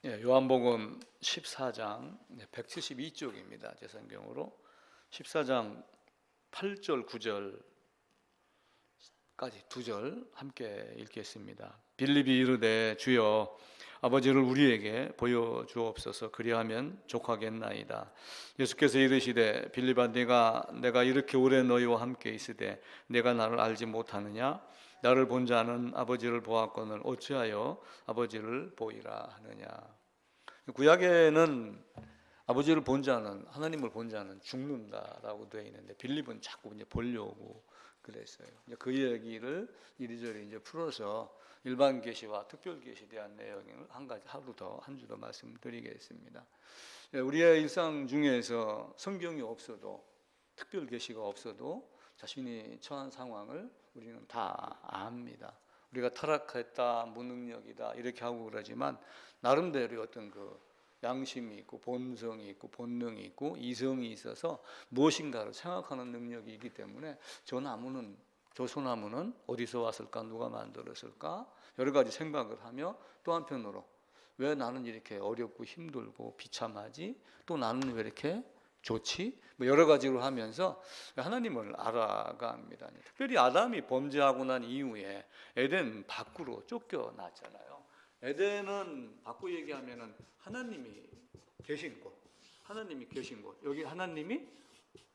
요한복음 14장 172쪽입니다. 제 성경으로 14장 8절 9절까지 두 절 함께 읽겠습니다. 빌립이 이르되 주여 아버지를 우리에게 보여주옵소서. 그리하면 족하겠나이다. 예수께서 이르시되 빌립아 내가 이렇게 오래 너희와 함께 있으되 내가 나를 알지 못하느냐? 나를 본 자는 아버지를 보았거늘 어찌하여 아버지를 보이라 하느냐. 구약에는 아버지를 본 자는, 하나님을 본 자는 죽는다라고 되어 있는데 빌립은 자꾸 이제 보려고 그랬어요. 그 얘기를 이리저리 이제 풀어서 일반 계시와 특별 계시에 대한 내용을 한 주 더 말씀드리겠습니다. 우리의 일상 중에서 성경이 없어도, 특별 계시가 없어도 자신이 처한 상황을 우리는 다 압니다. 우리가 타락했다, 무능력이다 이렇게 하고 그러지만 나름대로 어떤 그 양심이 있고 본성이 있고 본능이 있고 이성이 있어서 무엇인가를 생각하는 능력이 있기 때문에 저 소나무는 어디서 왔을까, 누가 만들었을까 여러 가지 생각을 하며, 또 한편으로 왜 나는 이렇게 어렵고 힘들고 비참하지, 또 나는 왜 이렇게 좋지? 여러 가지로 하면서 하나님을 알아갑니다. 특별히 아담이 범죄하고 난 이후에 에덴 밖으로 쫓겨났잖아요. 에덴은 바꾸 얘기하면은 하나님이 계신 곳, 여기 하나님이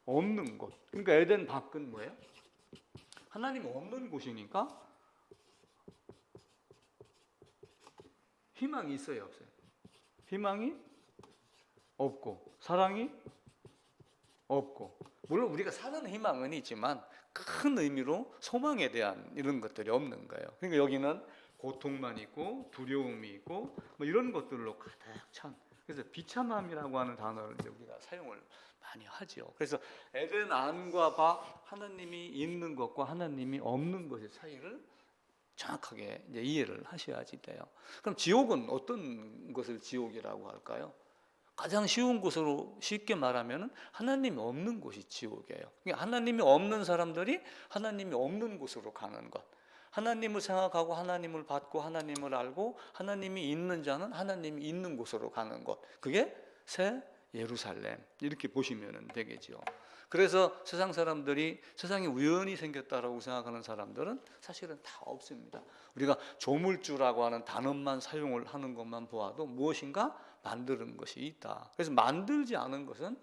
없는 곳. 그러니까 에덴 밖은 뭐예요? 하나님이 없는 곳이니까 희망이 있어요, 없어요? 희망이 없고 사랑이 없고, 물론 우리가 사는 희망은 있지만 큰 의미로 소망에 대한 이런 것들이 없는 거예요. 그러니까 여기는 고통만 있고 두려움이 있고 이런 것들로 가득 찬, 그래서 비참함이라고 하는 단어를 이제 우리가 사용을 많이 하죠. 그래서 에덴 안과 밖, 하나님이 있는 것과 하나님이 없는 것의 차이를 정확하게 이제 이해를 하셔야지 돼요. 그럼 지옥은 어떤 것을 지옥이라고 할까요? 가장 쉬운 곳으로 쉽게 말하면 하나님이 없는 곳이 지옥이에요. 그러니까 하나님이 없는 사람들이 하나님이 없는 곳으로 가는 것, 하나님을 생각하고 하나님을 받고 하나님을 알고 하나님이 있는 자는 하나님이 있는 곳으로 가는 것, 그게 새 예루살렘 이렇게 보시면 되겠죠. 그래서 세상 사람들이 세상이 우연히 생겼다라고 생각하는 사람들은 사실은 다 없습니다. 우리가 조물주라고 하는 단어만 사용을 하는 것만 보아도 무엇인가 만드는 것이 있다. 그래서 만들지 않은 것은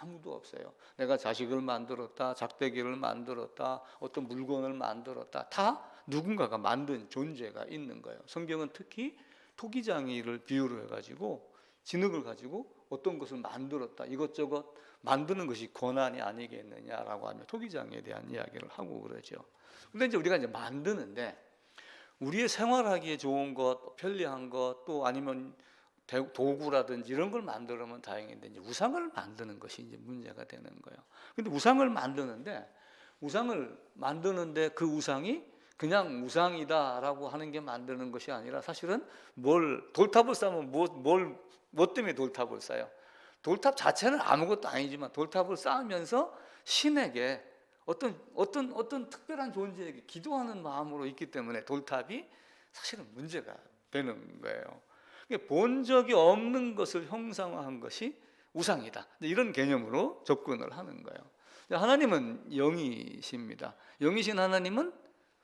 아무도 없어요. 내가 자식을 만들었다, 작대기를 만들었다, 어떤 물건을 만들었다, 다 누군가가 만든 존재가 있는 거예요. 성경은 특히 토기장이를 비유로 해가지고 진흙을 가지고 어떤 것을 만들었다, 이것저것 만드는 것이 권한이 아니겠느냐라고 하며 토기장에 대한 이야기를 하고 그러죠. 근데 이제 우리가 이제 만드는데 우리의 생활하기에 좋은 것, 편리한 것, 또 아니면 도구라든지 이런 걸 만들면 다행인데 이제 우상을 만드는 것이 이제 문제가 되는 거예요. 근데 우상을 만드는데 그 우상이 그냥 우상이다라고 하는 게 만드는 것이 아니라 사실은 돌탑을 쌓으면 뭐 때문에 돌탑을 쌓아요? 돌탑 자체는 아무것도 아니지만 돌탑을 쌓으면서 신에게 어떤 특별한 존재에게 기도하는 마음으로 있기 때문에 돌탑이 사실은 문제가 되는 거예요. 본 적이 없는 것을 형상화한 것이 우상이다, 이런 개념으로 접근을 하는 거예요. 하나님은 영이십니다. 영이신 하나님은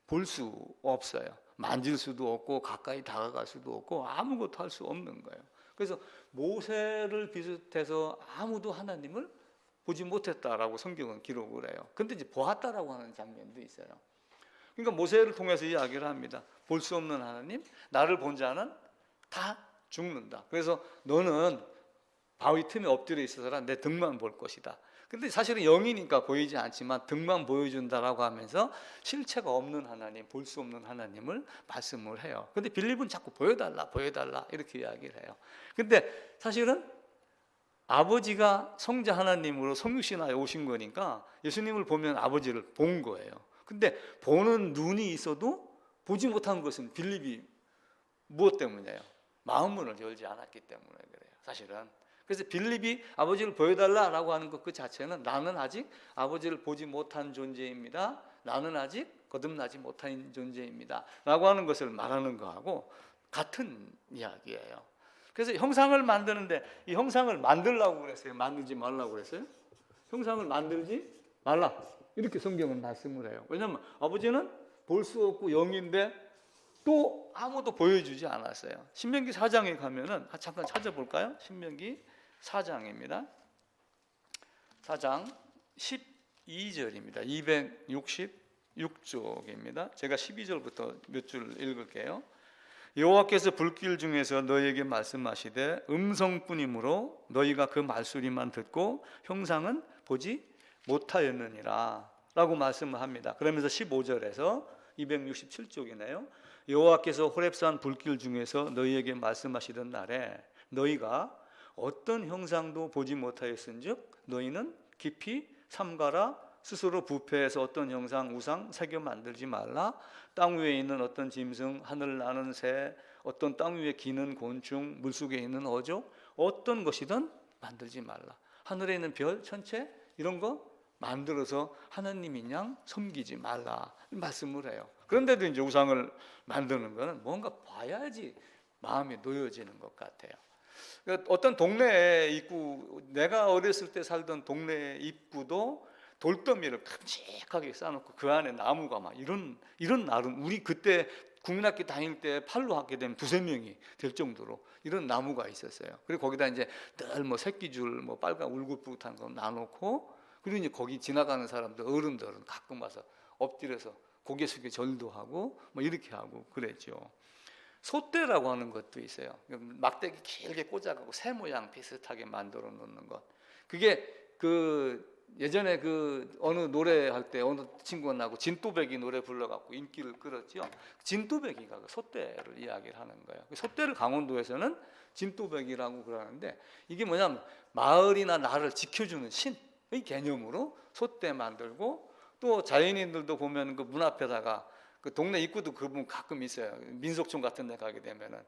볼 수 없어요. 만질 수도 없고 가까이 다가갈 수도 없고 아무것도 할 수 없는 거예요. 그래서 모세를 비롯해서 아무도 하나님을 보지 못했다라고 성경은 기록을 해요. 근데 이제 보았다라고 하는 장면도 있어요. 그러니까 모세를 통해서 이야기를 합니다. 볼 수 없는 하나님, 나를 본 자는 다 죽는다. 그래서 너는 바위 틈에 엎드려 있어서라 내 등만 볼 것이다. 근데 사실은 영이니까 보이지 않지만 등만 보여준다라고 하면서 실체가 없는 하나님, 볼 수 없는 하나님을 말씀을 해요. 근데 빌립은 자꾸 보여달라 이렇게 이야기를 해요. 근데 사실은 아버지가 성자 하나님으로 성육신하에 오신 거니까 예수님을 보면 아버지를 본 거예요. 근데 보는 눈이 있어도 보지 못한 것은 빌립이 무엇 때문이에요? 마음문을 열지 않았기 때문에 그래요, 사실은. 그래서 빌립이 아버지를 보여달라라고 하는 것 그 자체는 나는 아직 아버지를 보지 못한 존재입니다, 나는 아직 거듭나지 못한 존재입니다 라고 하는 것을 말하는 거하고 같은 이야기예요. 그래서 형상을 만드는데 이 형상을 만들라고 그랬어요? 만들지 말라고 그랬어요? 형상을 만들지 말라. 이렇게 성경은 말씀을 해요. 왜냐하면 아버지는 볼 수 없고 영인데 또 아무도 보여주지 않았어요. 신명기 4장에 가면은 잠깐 찾아볼까요? 신명기 4장입니다. 4장 12절입니다. 266쪽입니다. 제가 12절부터 몇 줄 읽을게요. 여호와께서 불길 중에서 너희에게 말씀하시되 음성뿐이므로 너희가 그 말소리만 듣고 형상은 보지 못하였느니라 라고 말씀을 합니다. 그러면서 15절에서 267쪽이네요. 여호와께서 호렙산 불길 중에서 너희에게 말씀하시던 날에 너희가 어떤 형상도 보지 못하였은즉 너희는 깊이 삼가라. 스스로 부패해서 어떤 형상 우상 새겨 만들지 말라. 땅 위에 있는 어떤 짐승, 하늘 나는 새, 어떤 땅 위에 기는 곤충, 물속에 있는 어족, 어떤 것이든 만들지 말라. 하늘에 있는 별, 천체 이런 거 만들어서 하나님인 양 섬기지 말라 말씀을 해요. 그런데도 이제 우상을 만드는 거는 뭔가 봐야지 마음이 놓여지는 것 같아요. 어떤 동네 입구, 내가 어렸을 때 살던 동네 입구도 돌더미를 큼직하게 쌓아놓고 그 안에 나무가 막 이런 나름, 우리 그때 국민학교 다닐 때 팔로 학게 되면 두세 명이 될 정도로 이런 나무가 있었어요. 그리고 거기다 이제 늘 뭐 새끼줄, 뭐 빨간 울긋불긋한 거 놔놓고, 그리고 이제 거기 지나가는 사람들, 어른들은 가끔 와서 엎드려서 고개 숙여 절도 하고 뭐 이렇게 하고 그랬죠. 솥대라고 하는 것도 있어요. 막대기 길게 꽂아가고 새 모양 비슷하게 만들어 놓는 것. 그게 예전에 어느 노래할 때 어느 친구가 나고 진또배기 노래 불러갖고 인기를 끌었죠. 진또배기가 솥대를 이야기를 하는 거예요. 솥대를 강원도에서는 진또배기라고 그러는데, 이게 뭐냐면 마을이나 나를 지켜주는 신의 개념으로 솥대 만들고, 또 자연인들도 보면 그 문 앞에다가 그 동네 입구도 그분 가끔 있어요. 민속촌 같은 데 가게 되면은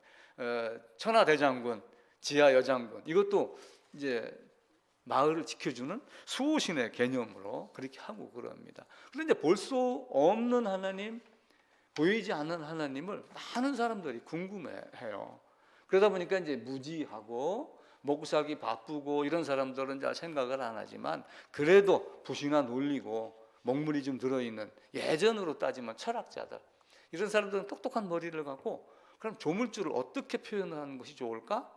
천하대장군, 지하여장군, 이것도 이제 마을을 지켜주는 수호신의 개념으로 그렇게 하고 그럽니다. 그런데 볼 수 없는 하나님, 보이지 않는 하나님을 많은 사람들이 궁금해해요. 그러다 보니까 이제 무지하고 먹고 살기 바쁘고 이런 사람들은 잘 생각을 안 하지만, 그래도 붓이나 놀리고 먹물이 좀 들어있는, 예전으로 따지면 철학자들, 이런 사람들은 똑똑한 머리를 갖고 그럼 조물주를 어떻게 표현하는 것이 좋을까?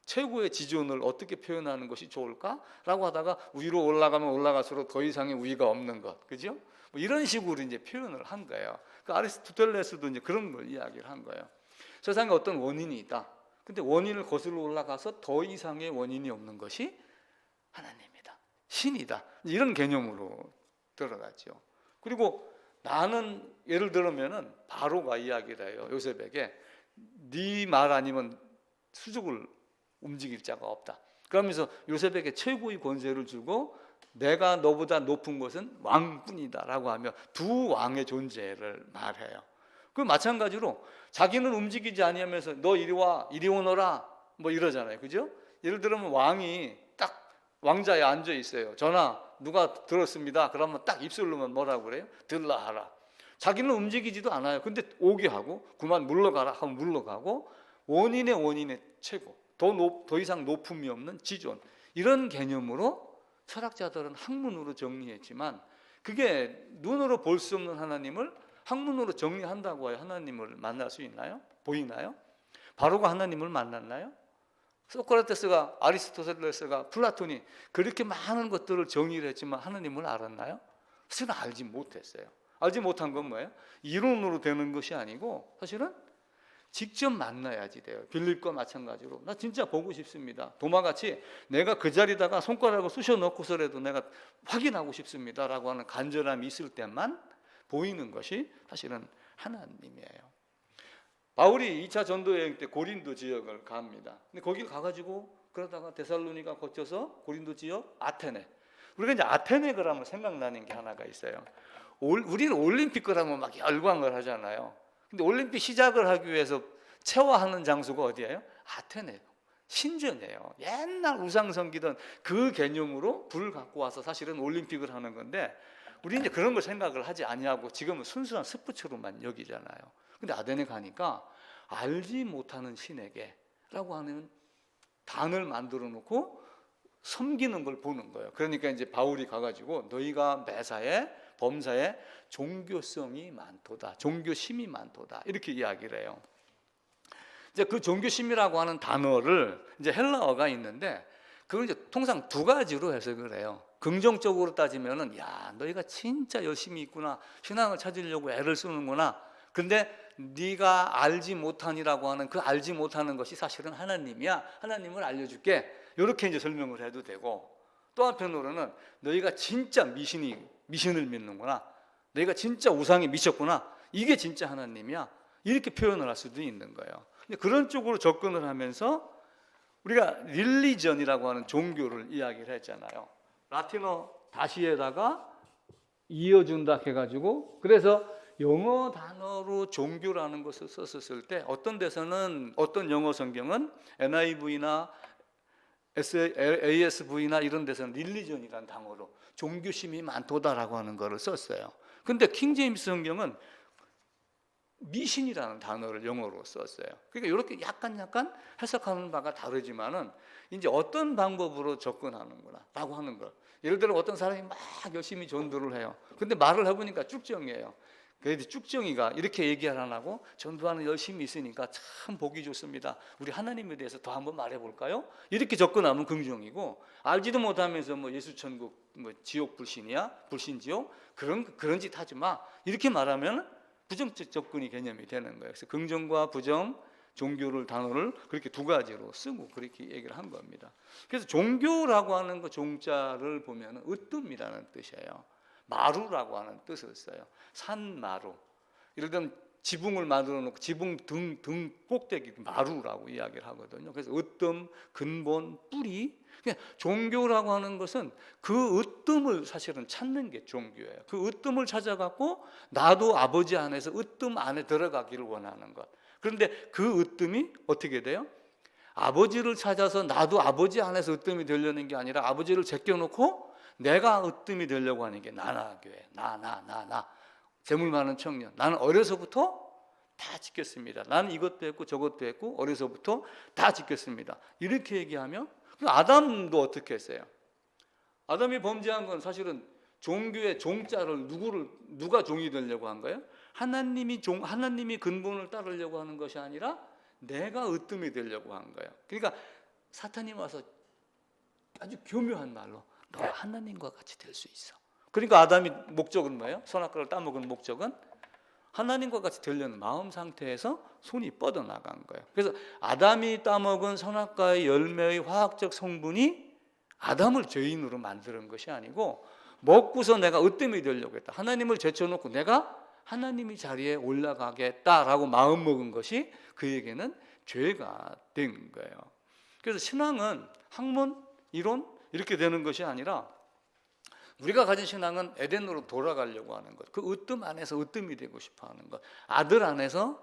최고의 지존을 어떻게 표현하는 것이 좋을까? 라고 하다가 위로 올라가면 올라갈수록 더 이상의 우위가 없는 것, 그죠? 뭐 이런 식으로 이제 표현을 한 거예요. 그 아리스토텔레스도 이제 그런 걸 이야기를 한 거예요. 세상에 어떤 원인이 있다. 근데 원인을 거슬러 올라가서 더 이상의 원인이 없는 것이 하나님이다, 신이다, 이런 개념으로 들어갔죠. 그리고 나는 예를 들면은 바로가 이야기를 해요. 요셉에게 네 말 아니면 수족을 움직일 자가 없다. 그러면서 요셉에게 최고의 권세를 주고 내가 너보다 높은 것은 왕뿐이다라고 하며 두 왕의 존재를 말해요. 그 마찬가지로 자기는 움직이지 아니하면서 너 이리 와, 이리 오너라 뭐 이러잖아요. 그죠? 예를 들면 왕이 딱 왕자에 앉아 있어요. 전하 누가 들었습니다. 그러면 딱 입술로만 뭐라고 그래요? 들라 하라. 자기는 움직이지도 않아요. 근데 오게 하고 그만 물러가라 하면 물러가고, 원인의 최고, 더 이상 높음이 없는 지존, 이런 개념으로 철학자들은 학문으로 정리했지만, 그게 눈으로 볼 수 없는 하나님을 학문으로 정리한다고 해야 하나님을 만날 수 있나요? 보이나요? 바로가 하나님을 만났나요? 소크라테스가, 아리스토텔레스가, 플라톤이 그렇게 많은 것들을 정리를 했지만 하나님을 알았나요? 사실은 알지 못했어요. 알지 못한 건 뭐예요? 이론으로 되는 것이 아니고 사실은 직접 만나야지 돼요. 빌립과 마찬가지로 나 진짜 보고 싶습니다. 도마같이 내가 그 자리다가 손가락을 쑤셔 넣고서라도 내가 확인하고 싶습니다 라고 하는 간절함이 있을 때만 보이는 것이 사실은 하나님이에요. 바울이 2차 전도 여행 때 고린도 지역을 갑니다. 근데 거길 가가지고 그러다가 데살로니가 거쳐서 고린도 지역 아테네. 우리가 이제 아테네 그러면 생각나는 게 하나가 있어요. 우리는 올림픽 그러면 막 열광을 하잖아요. 근데 올림픽 시작을 하기 위해서 체화하는 장소가 어디예요? 아테네. 신전이에요. 옛날 우상 섬기던 그 개념으로 불을 갖고 와서 사실은 올림픽을 하는 건데, 우리는 이제 그런 걸 생각을 하지 아니하고 지금은 순수한 스포츠로만 여기잖아요. 근데 아테네 가니까 알지 못하는 신에게라고 하는 단을 만들어 놓고 섬기는 걸 보는 거예요. 그러니까 이제 바울이 가가지고 너희가 매사에 범사에 종교성이 많도다, 종교심이 많도다 이렇게 이야기를 해요. 이제 그 종교심이라고 하는 단어를 이제 헬라어가 있는데 그걸 이제 통상 두 가지로 해석을 해요. 긍정적으로 따지면은 야 너희가 진짜 열심히 있구나, 신앙을 찾으려고 애를 쓰는구나. 근데 네가 알지 못하니라고 하는 그 알지 못하는 것이 사실은 하나님이야. 하나님을 알려줄게. 이렇게 이제 설명을 해도 되고, 또 한편으로는 너희가 진짜 미신을 믿는구나, 너희가 진짜 우상에 미쳤구나, 이게 진짜 하나님이야. 이렇게 표현을 할 수도 있는 거예요. 근데 그런 쪽으로 접근을 하면서 우리가 릴리전이라고 하는 종교를 이야기를 했잖아요. 라틴어 다시에다가 이어준다 해가지고, 그래서 영어 단어로 종교라는 것을 썼을 때 어떤 데서는, 어떤 영어 성경은 NIV나 ASV나 이런 데서는 릴리전이라는 단어로 종교심이 많도다라고 하는 것을 썼어요. 근데 킹제임스 성경은 미신이라는 단어를 영어로 썼어요. 그러니까 이렇게 약간 해석하는 바가 다르지만은 이제 어떤 방법으로 접근하는구나라고 하는 것. 예를 들어 어떤 사람이 막 열심히 전도를 해요. 근데 말을 해보니까 쭉정이에요. 그래도 쭉정이가 이렇게 얘기를 안 하고 전도하는 열심히 있으니까 참 보기 좋습니다. 우리 하나님에 대해서 더 한번 말해볼까요? 이렇게 접근하면 긍정이고, 알지도 못하면서 뭐 예수천국, 뭐 지옥 불신이야, 불신지옥 그런 짓 하지 마 이렇게 말하면 부정적 접근이 개념이 되는 거예요. 그래서 긍정과 부정, 종교를 단어를 그렇게 두 가지로 쓰고 그렇게 얘기를 한 겁니다. 그래서 종교라고 하는 그 종자를 보면 으뜸이라는 뜻이에요. 마루라고 하는 뜻을 써요. 산마루. 예를 들면 지붕을 만들어 놓고 지붕 등 꼭대기 마루라고 이야기를 하거든요. 그래서 으뜸, 근본, 뿌리. 그냥 종교라고 하는 것은 그 으뜸을 사실은 찾는 게 종교예요. 그 으뜸을 찾아갖고 나도 아버지 안에서 으뜸 안에 들어가기를 원하는 것. 그런데 그 으뜸이 어떻게 돼요? 아버지를 찾아서 나도 아버지 안에서 으뜸이 되려는 게 아니라 아버지를 제껴놓고 내가 으뜸이 되려고 하는 게 나나 교회, 나 재물 많은 청년. 나는 어려서부터 다 지켰습니다. 나는 이것도 했고 저것도 했고 어려서부터 다 지켰습니다. 이렇게 얘기하면 아담도 어떻게 했어요? 아담이 범죄한 건 사실은 종교의 종자를 누가 종이 되려고 한 거예요? 하나님이 근본을 따르려고 하는 것이 아니라 내가 으뜸이 되려고 한 거예요. 그러니까 사탄이 와서 아주 교묘한 말로 너 하나님과 같이 될 수 있어. 그러니까 아담이 목적은 뭐예요? 선악과를 따먹은 목적은 하나님과 같이 되려는 마음 상태에서 손이 뻗어나간 거예요. 그래서 아담이 따먹은 선악과의 열매의 화학적 성분이 아담을 죄인으로 만드는 것이 아니고 먹고서 내가 으뜸이 되려고 했다. 하나님을 제쳐놓고 내가 하나님의 자리에 올라가겠다라고 마음먹은 것이 그에게는 죄가 된 거예요. 그래서 신앙은 학문, 이론 이렇게 되는 것이 아니라 우리가 가진 신앙은 에덴으로 돌아가려고 하는 것, 그 으뜸 안에서 으뜸이 되고 싶어 하는 것, 아들 안에서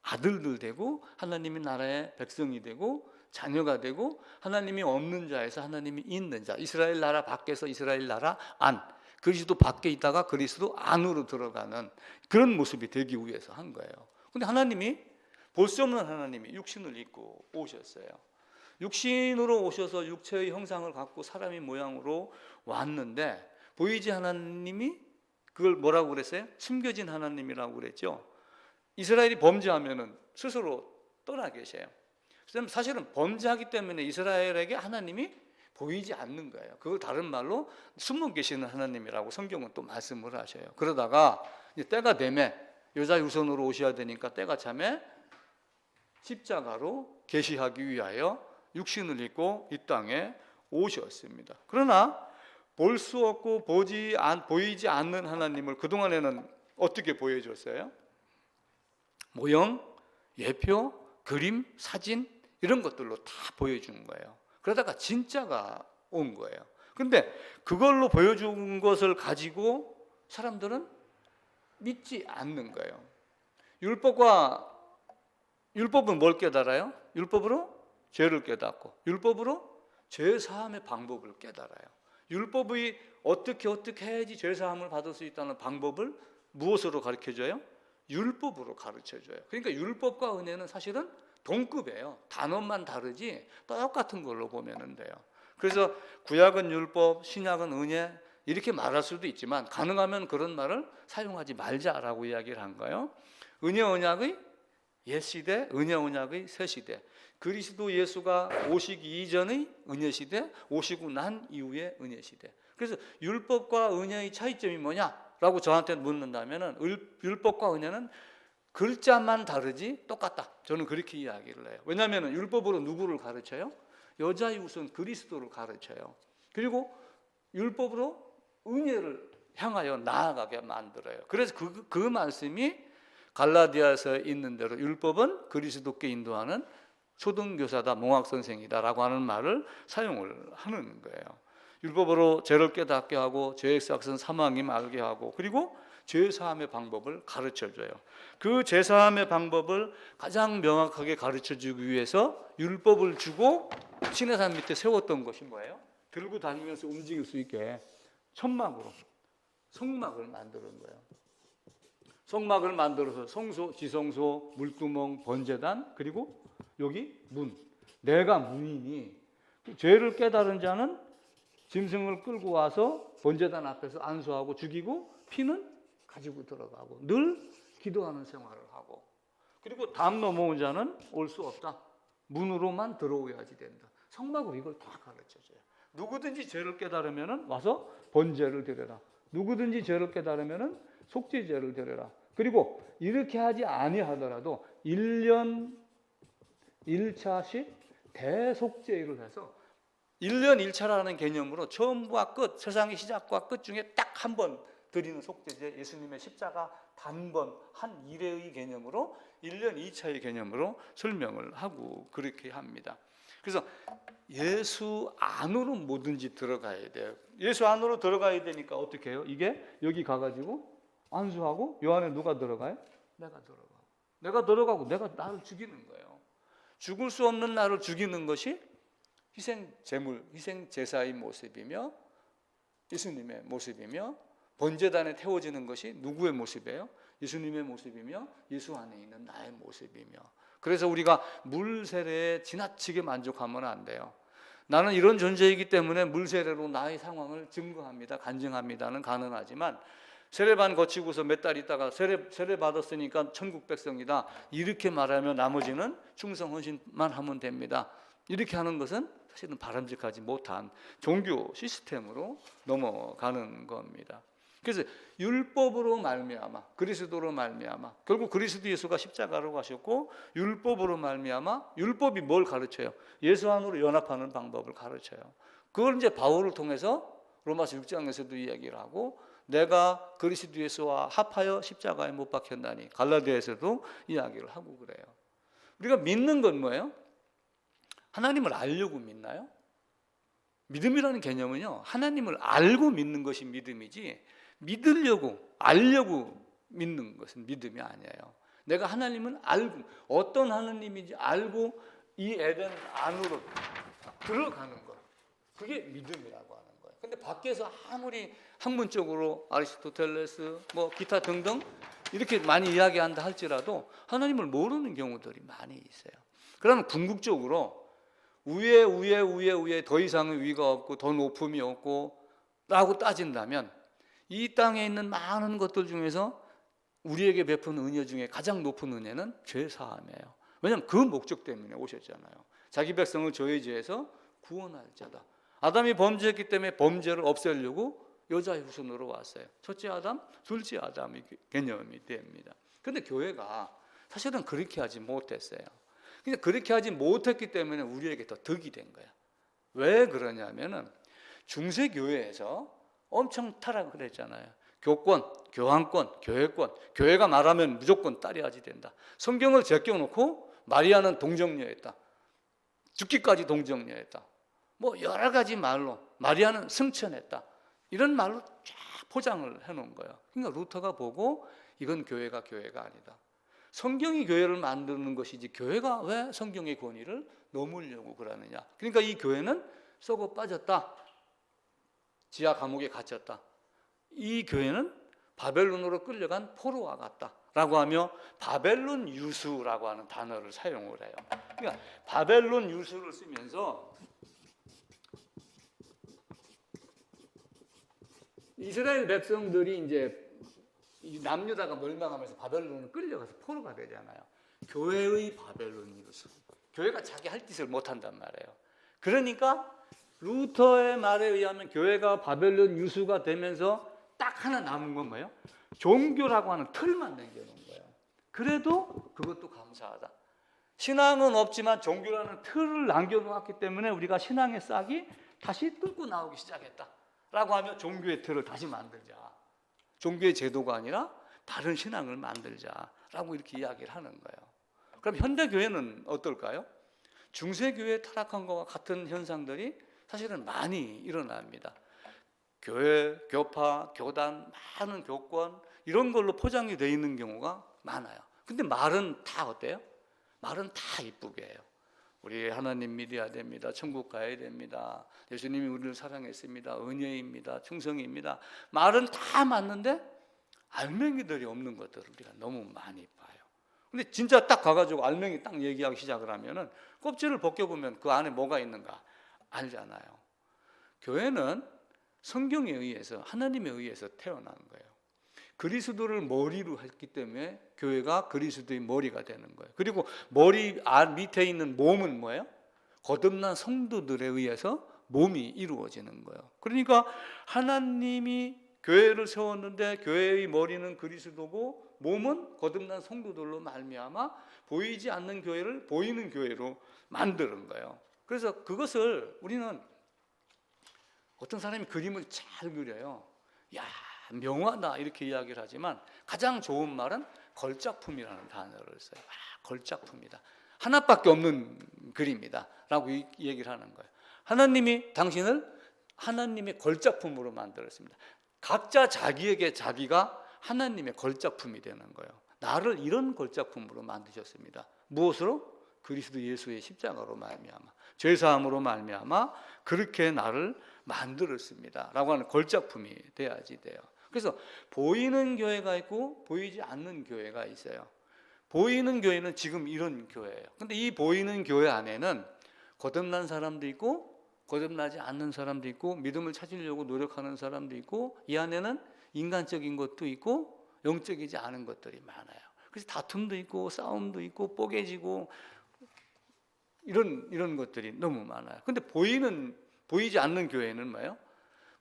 아들들 되고 하나님의 나라의 백성이 되고 자녀가 되고 하나님이 없는 자에서 하나님이 있는 자, 이스라엘 나라 밖에서 이스라엘 나라 안, 그리스도 밖에 있다가 그리스도 안으로 들어가는 그런 모습이 되기 위해서 한 거예요. 근데 하나님이, 볼 수 없는 하나님이 육신을 입고 오셨어요. 육신으로 오셔서 육체의 형상을 갖고 사람의 모양으로 왔는데 보이지 하나님이 그걸 뭐라고 그랬어요? 숨겨진 하나님이라고 그랬죠. 이스라엘이 범죄하면은 스스로 떠나 계셔요. 사실은 범죄하기 때문에 이스라엘에게 하나님이 보이지 않는 거예요. 그걸 다른 말로 숨어 계시는 하나님이라고 성경은 또 말씀을 하셔요. 그러다가 이제 때가 되매 여자 유선으로 오셔야 되니까 때가 차매 십자가로 계시하기 위하여 육신을 입고 이 땅에 오셨습니다. 그러나 볼 수 없고 보이지 않는 하나님을 그동안에는 어떻게 보여줬어요? 모형, 예표, 그림, 사진 이런 것들로 다 보여주는 거예요. 그러다가 진짜가 온 거예요. 그런데 그걸로 보여준 것을 가지고 사람들은 믿지 않는 거예요. 율법은 뭘 깨달아요? 율법으로 죄를 깨닫고 율법으로 죄 사함의 방법을 깨달아요. 율법이 어떻게 해야지 죄 사함을 받을 수 있다는 방법을 무엇으로 가르쳐줘요? 율법으로 가르쳐줘요. 그러니까 율법과 은혜는 사실은 동급이에요. 단어만 다르지 똑같은 걸로 보면 돼요. 그래서 구약은 율법, 신약은 은혜 이렇게 말할 수도 있지만 가능하면 그런 말을 사용하지 말자라고 이야기를 한 거예요. 은혜 언약의 옛 시대, 은혜 언약의 새 시대. 그리스도 예수가 오시기 이전의 은혜 시대, 오시고 난 이후의 은혜 시대. 그래서 율법과 은혜의 차이점이 뭐냐라고 저한테 묻는다면은 율법과 은혜는 글자만 다르지 똑같다. 저는 그렇게 이야기를 해요. 왜냐하면 율법으로 누구를 가르쳐요? 여자의 우선 그리스도를 가르쳐요. 그리고 율법으로 은혜를 향하여 나아가게 만들어요. 그래서 그 말씀이 갈라디아서에 있는 대로 율법은 그리스도께 인도하는 초등교사다, 몽학선생이다라고 하는 말을 사용을 하는 거예요. 율법으로 죄를 깨닫게 하고 죄의 삭은 사망임 알게 하고 그리고 죄사함의 방법을 가르쳐줘요. 그 죄사함의 방법을 가장 명확하게 가르쳐주기 위해서 율법을 주고 시내산 밑에 세웠던 것이 뭐예요? 들고 다니면서 움직일 수 있게 천막으로 성막을 만드는 거예요. 성막을 만들어서 성소, 지성소, 물구멍, 번제단 그리고 여기 문. 내가 문이니 죄를 깨달은 자는 짐승을 끌고 와서 번제단 앞에서 안수하고 죽이고 피는 가지고 들어가고 늘 기도하는 생활을 하고 그리고 담 넘어온 자는 올 수 없다. 문으로만 들어오야지 된다. 성막으로 이걸 다 가르쳐줘요. 누구든지 죄를 깨달으면 와서 번제를 드려라. 누구든지 죄를 깨달으면 속죄제를 드려라. 그리고 이렇게 하지 아니하더라도 1년 1차씩 대속죄를 해서 1년 1차라는 개념으로 처음과 끝, 세상의 시작과 끝 중에 딱 한 번 드리는 속죄제, 예수님의 십자가 단번 한 일회의 개념으로 1년 2차의 개념으로 설명을 하고 그렇게 합니다. 그래서 예수 안으로 뭐든지 들어가야 돼요. 예수 안으로 들어가야 되니까 어떻게 해요? 이게 여기 가가지고 안수하고 요 안에 누가 들어가요? 내가 들어가고 내가 나를 죽이는 거예요. 죽을 수 없는 나를 죽이는 것이 희생 제물, 희생 제사의 모습이며 예수님의 모습이며 번제단에 태워지는 것이 누구의 모습이에요? 예수님의 모습이며 예수 안에 있는 나의 모습이며 그래서 우리가 물 세례에 지나치게 만족하면 안 돼요. 나는 이런 존재이기 때문에 물 세례로 나의 상황을 증거합니다. 간증합니다는 가능하지만 세례반 거치고서 몇 달 있다가 세례 받았으니까 천국 백성이다 이렇게 말하면 나머지는 충성 헌신만 하면 됩니다. 이렇게 하는 것은 사실은 바람직하지 못한 종교 시스템으로 넘어가는 겁니다. 그래서 율법으로 말미암아 그리스도로 말미암아 결국 그리스도 예수가 십자가로 가셨고 율법으로 말미암아 율법이 뭘 가르쳐요? 예수 안으로 연합하는 방법을 가르쳐요. 그걸 이제 바울을 통해서 로마서 6장에서도 이야기를 하고 내가 그리스도 예수와 합하여 십자가에 못 박혔나니 갈라디아에서도 이야기를 하고 그래요. 우리가 믿는 건 뭐예요? 하나님을 알려고 믿나요? 믿음이라는 개념은요 하나님을 알고 믿는 것이 믿음이지 믿으려고 알려고 믿는 것은 믿음이 아니에요. 내가 하나님은 알고 어떤 하나님인지 알고 이 에덴 안으로 들어가는 것 그게 믿음이라고 하는 거예요. 근데 밖에서 아무리 학문적으로 아리스토텔레스 뭐 기타 등등 이렇게 많이 이야기한다 할지라도 하나님을 모르는 경우들이 많이 있어요. 그러면 궁극적으로 위에 더 이상의 위가 없고 더 높음이 없고 라고 따진다면 이 땅에 있는 많은 것들 중에서 우리에게 베푼 은혜 중에 가장 높은 은혜는 죄사함이에요. 왜냐하면 그 목적 때문에 오셨잖아요. 자기 백성을 저의 죄에서 구원할 자다. 아담이 범죄했기 때문에 범죄를 없애려고 여자의 후손으로 왔어요. 첫째 아담, 둘째 아담의 개념이 됩니다. 그런데 교회가 사실은 그렇게 하지 못했어요. 근데 그렇게 하지 못했기 때문에 우리에게 더 덕이 된 거야. 왜 그러냐면은 중세교회에서 엄청 타락을 했잖아요. 교권, 교황권, 교회권, 교회가 말하면 무조건 따라야지 된다. 성경을 제껴놓고 마리아는 동정녀였다. 죽기까지 동정녀였다. 뭐 여러 가지 말로 마리아는 승천했다. 이런 말로 쫙 포장을 해놓은 거예요. 그러니까 루터가 보고 이건 교회가 아니다. 성경이 교회를 만드는 것이지 교회가 왜 성경의 권위를 넘으려고 그러느냐. 그러니까 이 교회는 썩어 빠졌다. 지하 감옥에 갇혔다. 이 교회는 바벨론으로 끌려간 포로와 같다 라고 하며 바벨론 유수라고 하는 단어를 사용을 해요. 그러니까 바벨론 유수를 쓰면서 이스라엘 백성들이 이제 남유다가 멸망하면서 바벨론을 끌려가서 포로가 되잖아요. 교회의 바벨론 유수. 교회가 자기 할 짓을 못 한단 말이에요. 그러니까 루터의 말에 의하면 교회가 바벨론 유수가 되면서 딱 하나 남은 건 뭐예요? 종교라고 하는 틀만 남겨놓은 거예요. 그래도 그것도 감사하다. 신앙은 없지만 종교라는 틀을 남겨놓았기 때문에 우리가 신앙의 싹이 다시 뚫고 나오기 시작했다 라고 하며 종교의 틀을 다시 만들자. 종교의 제도가 아니라 다른 신앙을 만들자라고 이렇게 이야기를 하는 거예요. 그럼 현대교회는 어떨까요? 중세교회 타락한 것과 같은 현상들이 사실은 많이 일어납니다. 교회, 교파, 교단, 많은 교권 이런 걸로 포장이 되어 있는 경우가 많아요. 근데 말은 다 어때요? 말은 다 이쁘게 해요. 우리 하나님 믿어야 됩니다. 천국 가야 됩니다. 예수님이 우리를 사랑했습니다. 은혜입니다. 충성입니다. 말은 다 맞는데 알맹이들이 없는 것들을 우리가 너무 많이 봐요. 근데 진짜 딱 가가지고 알맹이 딱 얘기하기 시작을 하면은 껍질을 벗겨보면 그 안에 뭐가 있는가 알잖아요. 교회는 성경에 의해서 하나님에 의해서 태어난 거예요. 그리스도를 머리로 했기 때문에 교회가 그리스도의 머리가 되는 거예요. 그리고 머리 밑에 있는 몸은 뭐예요? 거듭난 성도들에 의해서 몸이 이루어지는 거예요. 그러니까 하나님이 교회를 세웠는데 교회의 머리는 그리스도고 몸은 거듭난 성도들로 말미암아 보이지 않는 교회를 보이는 교회로 만드는 거예요. 그래서 그것을 우리는 어떤 사람이 그림을 잘 그려요. 야, 명화다 이렇게 이야기를 하지만 가장 좋은 말은 걸작품이라는 단어를 써요. 걸작품이다. 하나밖에 없는 글입니다 라고 얘기를 하는 거예요. 하나님이 당신을 하나님의 걸작품으로 만들었습니다. 각자 자기에게 자기가 하나님의 걸작품이 되는 거예요. 나를 이런 걸작품으로 만드셨습니다. 무엇으로? 그리스도 예수의 십자가로 말미암아 죄사함으로 말미암아 그렇게 나를 만들었습니다 라고 하는 걸작품이 돼야지 돼요. 그래서 보이는 교회가 있고 보이지 않는 교회가 있어요. 보이는 교회는 지금 이런 교회예요. 근데 이 보이는 교회 안에는 거듭난 사람도 있고 거듭나지 않는 사람도 있고 믿음을 찾으려고 노력하는 사람도 있고 이 안에는 인간적인 것도 있고 영적이지 않은 것들이 많아요. 그래서 다툼도 있고 싸움도 있고 뽀개지고 이런 것들이 너무 많아요. 근데 보이지 않는 교회는 뭐예요?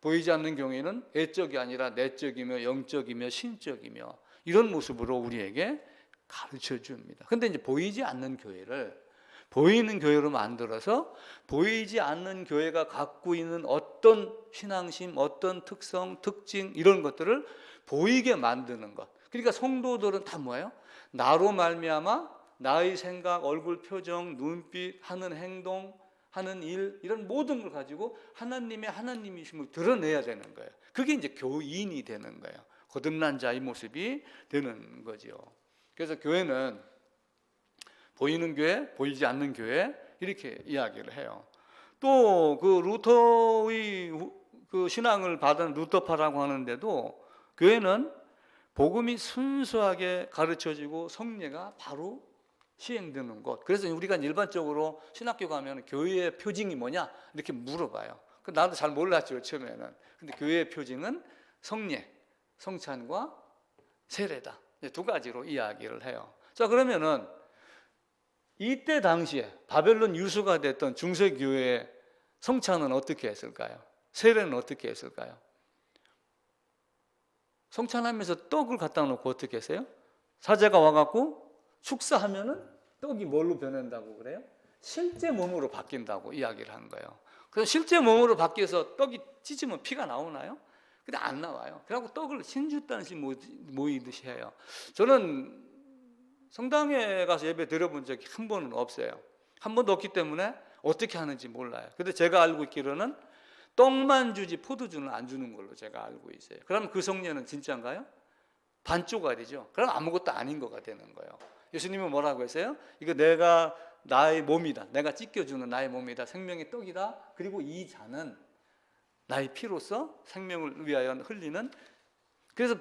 보이지 않는 교회는 애적이 아니라 내적이며 영적이며 신적이며 이런 모습으로 우리에게 가르쳐 줍니다. 근데 이제 보이지 않는 교회를 보이는 교회로 만들어서 보이지 않는 교회가 갖고 있는 어떤 신앙심, 어떤 특성, 특징 이런 것들을 보이게 만드는 것. 그러니까 성도들은 다 뭐예요? 나로 말미암아 나의 생각, 얼굴 표정, 눈빛, 하는 행동, 하는 일 이런 모든 걸 가지고 하나님의 하나님이심을 드러내야 되는 거예요. 그게 이제 교인이 되는 거예요. 거듭난 자의 모습이 되는 거죠. 그래서 교회는 보이는 교회, 보이지 않는 교회 이렇게 이야기를 해요. 또 그 루터의 그 신앙을 받은 루터파라고 하는데도 교회는 복음이 순수하게 가르쳐지고 성례가 바로 시행되는 곳. 그래서 우리가 일반적으로 신학교 가면 교회의 표징이 뭐냐 이렇게 물어봐요. 나도 잘 몰랐죠 처음에는. 근데 교회의 표징은 성례, 성찬과 세례다. 두 가지로 이야기를 해요. 자 그러면은 이때 당시에 바벨론 유수가 됐던 중세교회의 성찬은 어떻게 했을까요? 세례는 어떻게 했을까요? 성찬하면서 떡을 갖다 놓고 어떻게 했어요? 사제가 와갖고 축사하면은 떡이 뭘로 변한다고 그래요? 실제 몸으로 바뀐다고 이야기를 한 거예요. 그래서 실제 몸으로 바뀌어서 떡이 찢으면 피가 나오나요? 근데 안 나와요. 그래갖고 떡을 신주단씩 모이듯이 해요. 저는 성당에 가서 예배 드려본 적이 한 번은 없어요. 한 번도 없기 때문에 어떻게 하는지 몰라요. 근데 제가 알고 있기로는 떡만 주지 포도주는 안 주는 걸로 제가 알고 있어요. 그럼 그 성례는 진짜인가요? 반쪽알이죠. 그럼 아무것도 아닌 거가 되는 거예요. 예수님은 뭐라고 했어요? 이거 내가 나의 몸이다. 내가 찢겨주는 나의 몸이다. 생명의 떡이다. 그리고 이 잔은 나의 피로서 생명을 위하여 흘리는. 그래서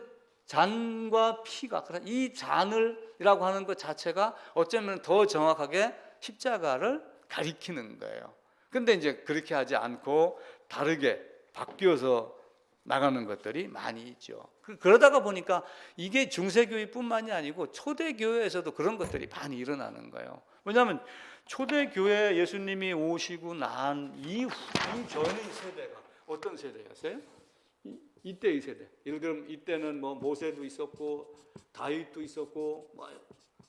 잔과 피가, 이 잔을이라고 하는 것 자체가 어쩌면 더 정확하게 십자가를 가리키는 거예요. 근데 이제 그렇게 하지 않고 다르게 바뀌어서 나가는 것들이 많이 있죠. 그러다가 보니까 이게 중세교회뿐만이 아니고 초대교회에서도 그런 것들이 많이 일어나는 거예요. 왜냐하면 초대교회 예수님이 오시고 난 이후, 이 전의 세대가 어떤 세대였어요? 이때의 세대. 예를 들면 이때는 뭐 모세도 있었고 다윗도 있었고 뭐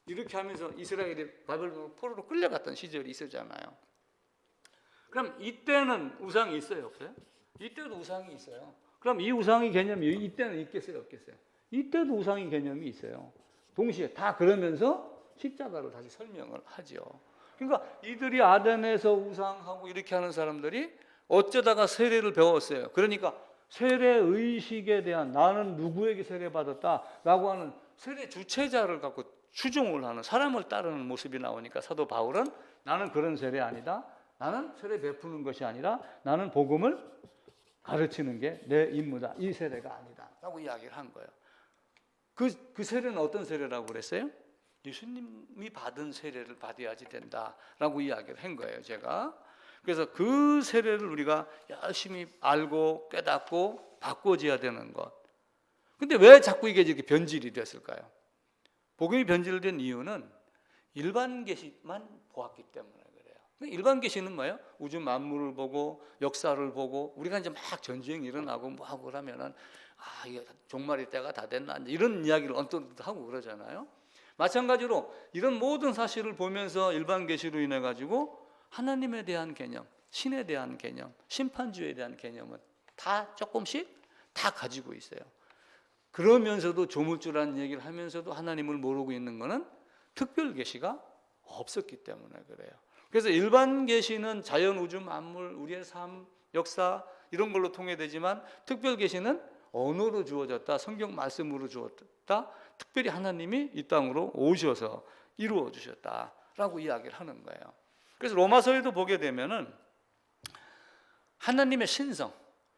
이렇게 하면서 이스라엘이 바벨론 포로로 끌려갔던 시절이 있었잖아요. 그럼 이때는 우상이 있어요, 없어요? 이때도 우상이 있어요. 그럼 이 우상의 개념이 이때는 있겠어요, 없겠어요? 이때도 우상의 개념이 있어요. 동시에 다 그러면서 십자가로 다시 설명을 하죠. 그러니까 이들이 아덴에서 우상하고 이렇게 하는 사람들이 어쩌다가 세례를 배웠어요. 그러니까 세례 의식에 대한 나는 누구에게 세례받았다라고 하는 세례 주체자를 갖고 추종을 하는 사람을 따르는 모습이 나오니까 사도 바울은 나는 그런 세례 아니다. 나는 세례 베푸는 것이 아니라 나는 복음을 가르치는 게 내 임무다. 이 세례가 아니다. 라고 이야기를 한 거예요. 그 세례는 어떤 세례라고 그랬어요? 예수님이 받은 세례를 받아야지 된다라고 이야기를 한 거예요, 제가. 그래서 그 세례를 우리가 열심히 알고 깨닫고 바꿔줘야 되는 것. 근데 왜 자꾸 이게 이렇게 변질이 됐을까요? 복음이 변질된 이유는 일반 계시만 보았기 때문에 그래요. 일반 계시는 뭐예요? 우주 만물을 보고 역사를 보고 우리가 이제 막 전쟁이 일어나고 뭐 하고 그러면은 이게 종말의 때가 다 됐나 이런 이야기를 언뜻 하고 그러잖아요. 마찬가지로 이런 모든 사실을 보면서 일반 계시로 인해 가지고 하나님에 대한 개념, 신에 대한 개념, 심판주에 대한 개념은 다 조금씩 다 가지고 있어요. 그러면서도 조물주라는 얘기를 하면서도 하나님을 모르고 있는 것은 특별 계시가 없었기 때문에 그래요. 그래서 일반 계시는 자연, 우주, 만물, 우리의 삶, 역사 이런 걸로 통해되지만 특별 계시는 언어로 주어졌다, 성경 말씀으로 주어졌다, 특별히 하나님이 이 땅으로 오셔서 이루어 주셨다라고 이야기를 하는 거예요. 그래서 로마서에도 보게 되면은 하나님의 신성,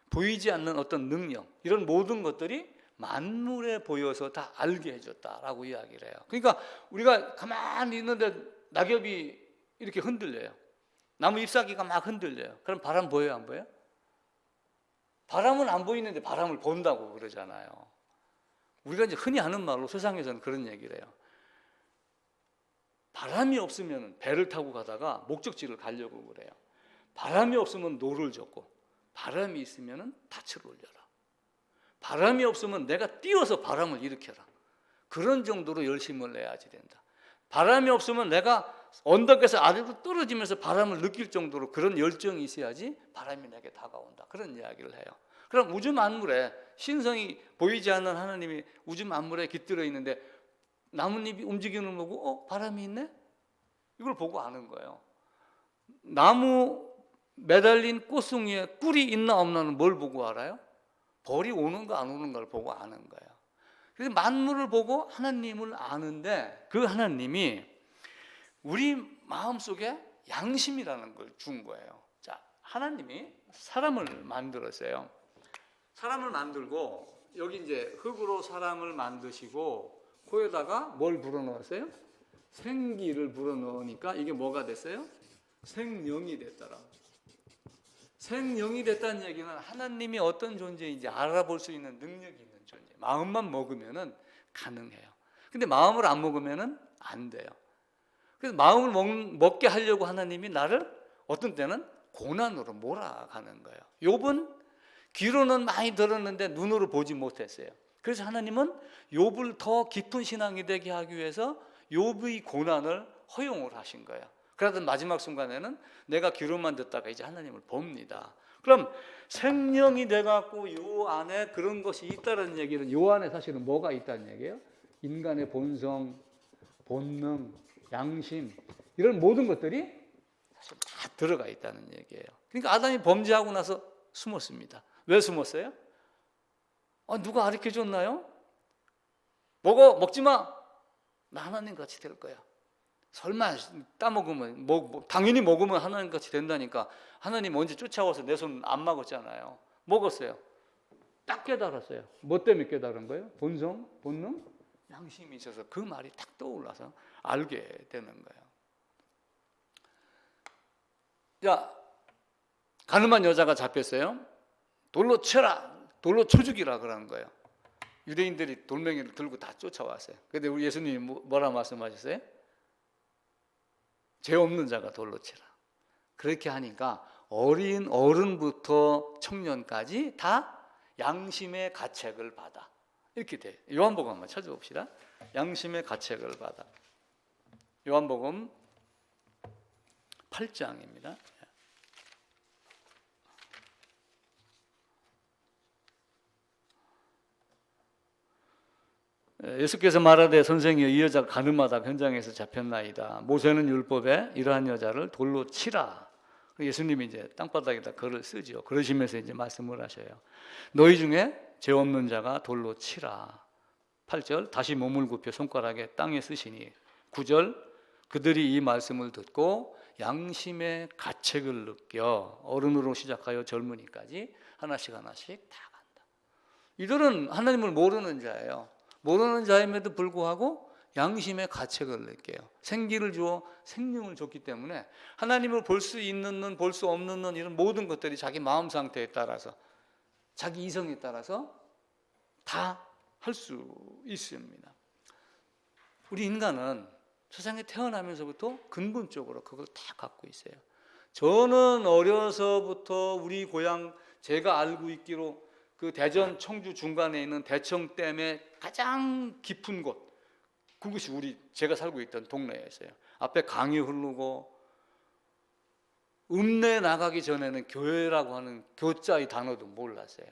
보이지 않는 어떤 능력 이런 모든 것들이 만물에 보여서 다 알게 해줬다라고 이야기를 해요. 그러니까 우리가 가만히 있는데 낙엽이 이렇게 흔들려요. 나무 잎사귀가 막 흔들려요. 그럼 바람 보여요, 안 보여요? 바람은 안 보이는데 바람을 본다고 그러잖아요. 우리가 이제 흔히 하는 말로 세상에서는 그런 얘기를 해요. 바람이 없으면 배를 타고 가다가 목적지를 가려고 그래요. 바람이 없으면 노를 젓고, 바람이 있으면 닻을 올려라. 바람이 없으면 내가 뛰어서 바람을 일으켜라. 그런 정도로 열심을 내야지 된다. 바람이 없으면 내가 언덕에서 아래로 떨어지면서 바람을 느낄 정도로 그런 열정이 있어야지 바람이 내게 다가온다. 그런 이야기를 해요. 그럼 우주 만물에 신성이 보이지 않는 하나님이 우주 만물에 깃들어 있는데 나뭇잎이 움직이는 거 보고 바람이 있네? 이걸 보고 아는 거예요. 나무 매달린 꽃송이에 꿀이 있나 없나는 뭘 보고 알아요? 벌이 오는가 안 오는가를 보고 아는 거예요. 그래서 만물을 보고 하나님을 아는데 그 하나님이 우리 마음속에 양심이라는 걸 준 거예요. 자, 하나님이 사람을 만들었어요. 사람을 만들고 여기 이제 흙으로 사람을 만드시고 코에다가 뭘 불어넣었어요? 생기를 불어넣으니까 이게 뭐가 됐어요? 생명이 됐더라. 생명이 됐다는 얘기는 하나님이 어떤 존재인지 알아볼 수 있는 능력이 있는 존재. 마음만 먹으면은 가능해요. 근데 마음을 안 먹으면은 안 돼요. 그래서 마음을 먹게 하려고 하나님이 나를 어떤 때는 고난으로 몰아가는 거예요. 욥은 귀로는 많이 들었는데 눈으로 보지 못했어요. 그래서 하나님은 욥을 더 깊은 신앙이 되게 하기 위해서 욥의 고난을 허용을 하신 거예요. 그러던 마지막 순간에는 내가 귀로만 듣다가 이제 하나님을 봅니다. 그럼 생명이 돼갖고 요 안에 그런 것이 있다는 얘기는 요 안에 사실은 뭐가 있다는 얘기예요? 인간의 본성, 본능, 양심 이런 모든 것들이 사실 다 들어가 있다는 얘기예요. 그러니까 아담이 범죄하고 나서 숨었습니다. 왜 숨었어요? 누가 가르쳐 줬나요? 먹지 마. 나 하나님 같이 될 거야. 설마 따먹으면 당연히 먹으면 하나님 같이 된다니까. 하나님 언제 쫓아와서 내 손 안 막았잖아요. 먹었어요. 딱 깨달았어요. 뭐 때문에 깨달은 거예요? 본성, 본능, 양심이 있어서 그 말이 딱 떠올라서 알게 되는 거예요. 자, 가늠한 여자가 잡혔어요. 돌로 쳐라, 돌로 쳐 죽이라 그러는 거예요. 유대인들이 돌멩이를 들고 다 쫓아왔어요. 그런데 우리 예수님이 뭐라 말씀하셨어요? 죄 없는 자가 돌로 치라. 그렇게 하니까 어른부터 청년까지 다 양심의 가책을 받아. 이렇게 돼. 요한복음 한번 찾아봅시다. 양심의 가책을 받아. 요한복음 8장입니다. 예수께서 말하되 선생이여 이 여자가 가늠하다 현장에서 잡혔나이다. 모세는 율법에 이러한 여자를 돌로 치라. 예수님이 이제 땅바닥에다 글을 쓰죠. 그러시면서 이제 말씀을 하셔요. 너희 중에 죄 없는 자가 돌로 치라. 8절 다시 몸을 굽혀 손가락에 땅에 쓰시니 9절 그들이 이 말씀을 듣고 양심의 가책을 느껴 어른으로 시작하여 젊은이까지 하나씩 하나씩 다 간다. 이들은 하나님을 모르는 자예요. 모르는 자임에도 불구하고 양심의 가책을 느껴요. 생기를 주어 생명을 줬기 때문에 하나님을 볼 수 있는 눈, 볼 수 없는 눈 이런 모든 것들이 자기 마음 상태에 따라서 자기 이성에 따라서 다 할 수 있습니다. 우리 인간은 세상에 태어나면서부터 근본적으로 그걸 다 갖고 있어요. 저는 어려서부터 우리 고향 제가 알고 있기로 그 대전 청주 중간에 있는 대청댐의 가장 깊은 곳, 그것이 제가 살고 있던 동네였어요. 앞에 강이 흐르고 읍내 나가기 전에는 교회라고 하는 교자의 단어도 몰랐어요.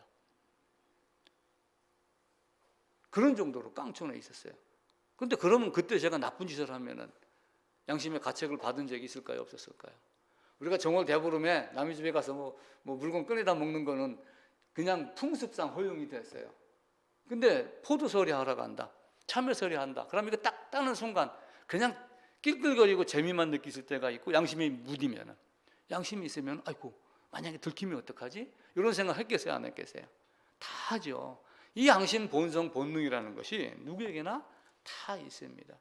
그런 정도로 깡촌에 있었어요. 그런데 그러면 그때 제가 나쁜 짓을 하면은 양심의 가책을 받은 적이 있을까요? 없었을까요? 우리가 정월 대보름에 남의 집에 가서 뭐 물건 꺼내다 먹는 거는 그냥 풍습상 허용이 됐어요. 근데 포도서리 하러 간다, 참외서리 한다. 그럼 이거 딱 따는 순간 그냥 낄낄거리고 재미만 느끼실 때가 있고, 양심이 무디면은, 양심이 있으면 아이고 만약에 들키면 어떡하지? 이런 생각 했겠어요, 안 했겠어요? 다 하죠. 이 양심, 본성, 본능이라는 것이 누구에게나 다 있습니다.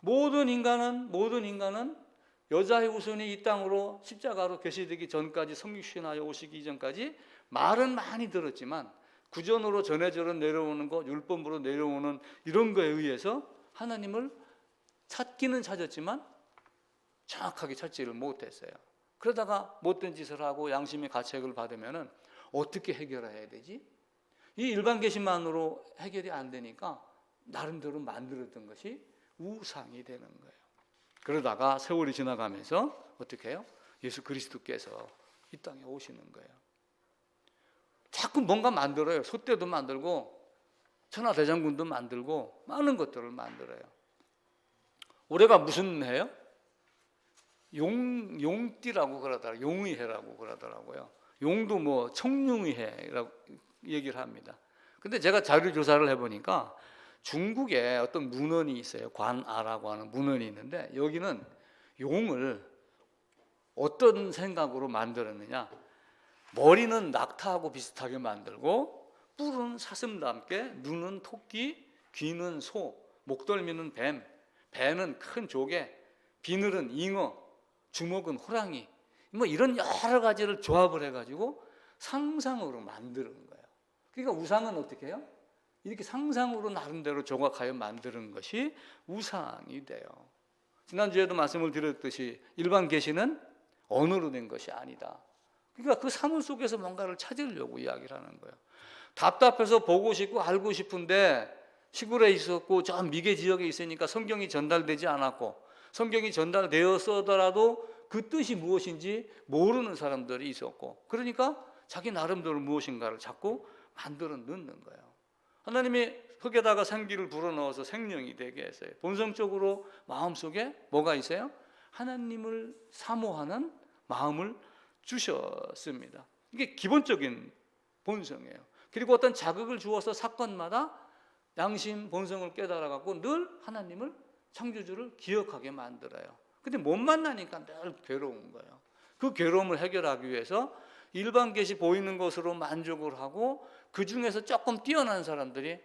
모든 인간은 여자의 후손이 이 땅으로 십자가로 계시되기 전까지, 성육신하여 오시기 이전까지 말은 많이 들었지만 구전으로 전해져서 내려오는 것, 율법으로 내려오는 이런 거에 의해서 하나님을 찾기는 찾았지만 정확하게 찾지를 못했어요. 그러다가 못된 짓을 하고 양심의 가책을 받으면 어떻게 해결해야 되지? 이 일반 계시만으로 해결이 안 되니까 나름대로 만들었던 것이 우상이 되는 거예요. 그러다가 세월이 지나가면서 어떻게 해요? 예수 그리스도께서 이 땅에 오시는 거예요. 자꾸 뭔가 만들어요. 솥대도 만들고 천하대장군도 만들고 많은 것들을 만들어요. 올해가 무슨 해요? 용띠라고 그러더라고요. 용의해라고 그러더라고요. 용도 뭐 청룡의해라고 얘기를 합니다. 근데 제가 자료 조사를 해보니까 중국에 어떤 문헌이 있어요. 관아라고 하는 문헌이 있는데, 여기는 용을 어떤 생각으로 만들었느냐, 머리는 낙타하고 비슷하게 만들고 뿔은 사슴답게, 눈은 토끼, 귀는 소, 목덜미는 뱀, 배는 큰 조개, 비늘은 잉어, 주먹은 호랑이, 뭐 이런 여러 가지를 조합을 해가지고 상상으로 만드는 거예요. 그러니까 우상은 어떻게 해요? 이렇게 상상으로 나름대로 조각하여 만드는 것이 우상이 돼요. 지난주에도 말씀을 드렸듯이 일반 계시는 언어로 된 것이 아니다. 그러니까 그 사물 속에서 뭔가를 찾으려고 이야기를 하는 거예요. 답답해서 보고 싶고 알고 싶은데 시골에 있었고 저 미개 지역에 있으니까 성경이 전달되지 않았고, 성경이 전달되었더라도 그 뜻이 무엇인지 모르는 사람들이 있었고, 그러니까 자기 나름대로 무엇인가를 자꾸 만들어 넣는 거예요. 하나님이 흙에다가 생기를 불어넣어서 생명이 되게 했어요. 본성적으로 마음속에 뭐가 있어요? 하나님을 사모하는 마음을 주셨습니다. 이게 기본적인 본성이에요. 그리고 어떤 자극을 주어서 사건마다 양심, 본성을 깨달아갖고 늘 하나님을, 창조주를 기억하게 만들어요. 근데 못 만나니까 늘 괴로운 거예요. 그 괴로움을 해결하기 위해서 일반 계시 보이는 것으로 만족을 하고 그 중에서 조금 뛰어난 사람들이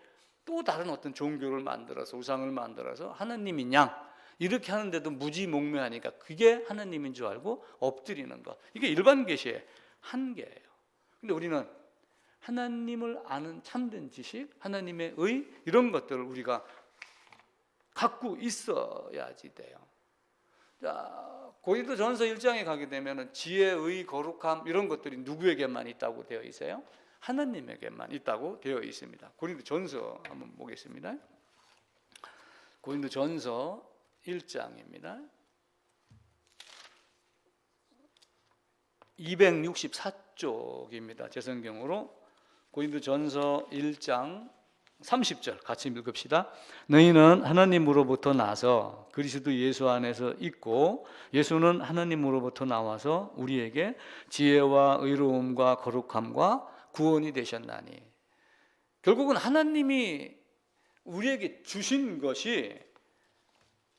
또 다른 어떤 종교를 만들어서 우상을 만들어서 하나님인 양 이렇게 하는데도 무지몽매하니까 그게 하나님인 줄 알고 엎드리는 것. 이게 일반 계시의 한계예요. 근데 우리는 하나님을 아는 참된 지식, 하나님의 의 이런 것들을 우리가 갖고 있어야지 돼요. 자, 고린도전서 1장에 가게 되면 지혜, 의, 거룩함 이런 것들이 누구에게만 있다고 되어 있어요? 하나님에게만 있다고 되어 있습니다. 고린도전서 한번 보겠습니다. 고린도전서 1장입니다. 264쪽입니다. 제 성경으로 고린도전서 1장 30절 같이 읽읍시다. 너희는 하나님으로부터 나서 그리스도 예수 안에서 있고 예수는 하나님으로부터 나와서 우리에게 지혜와 의로움과 거룩함과 구원이 되셨나니. 결국은 하나님이 우리에게 주신 것이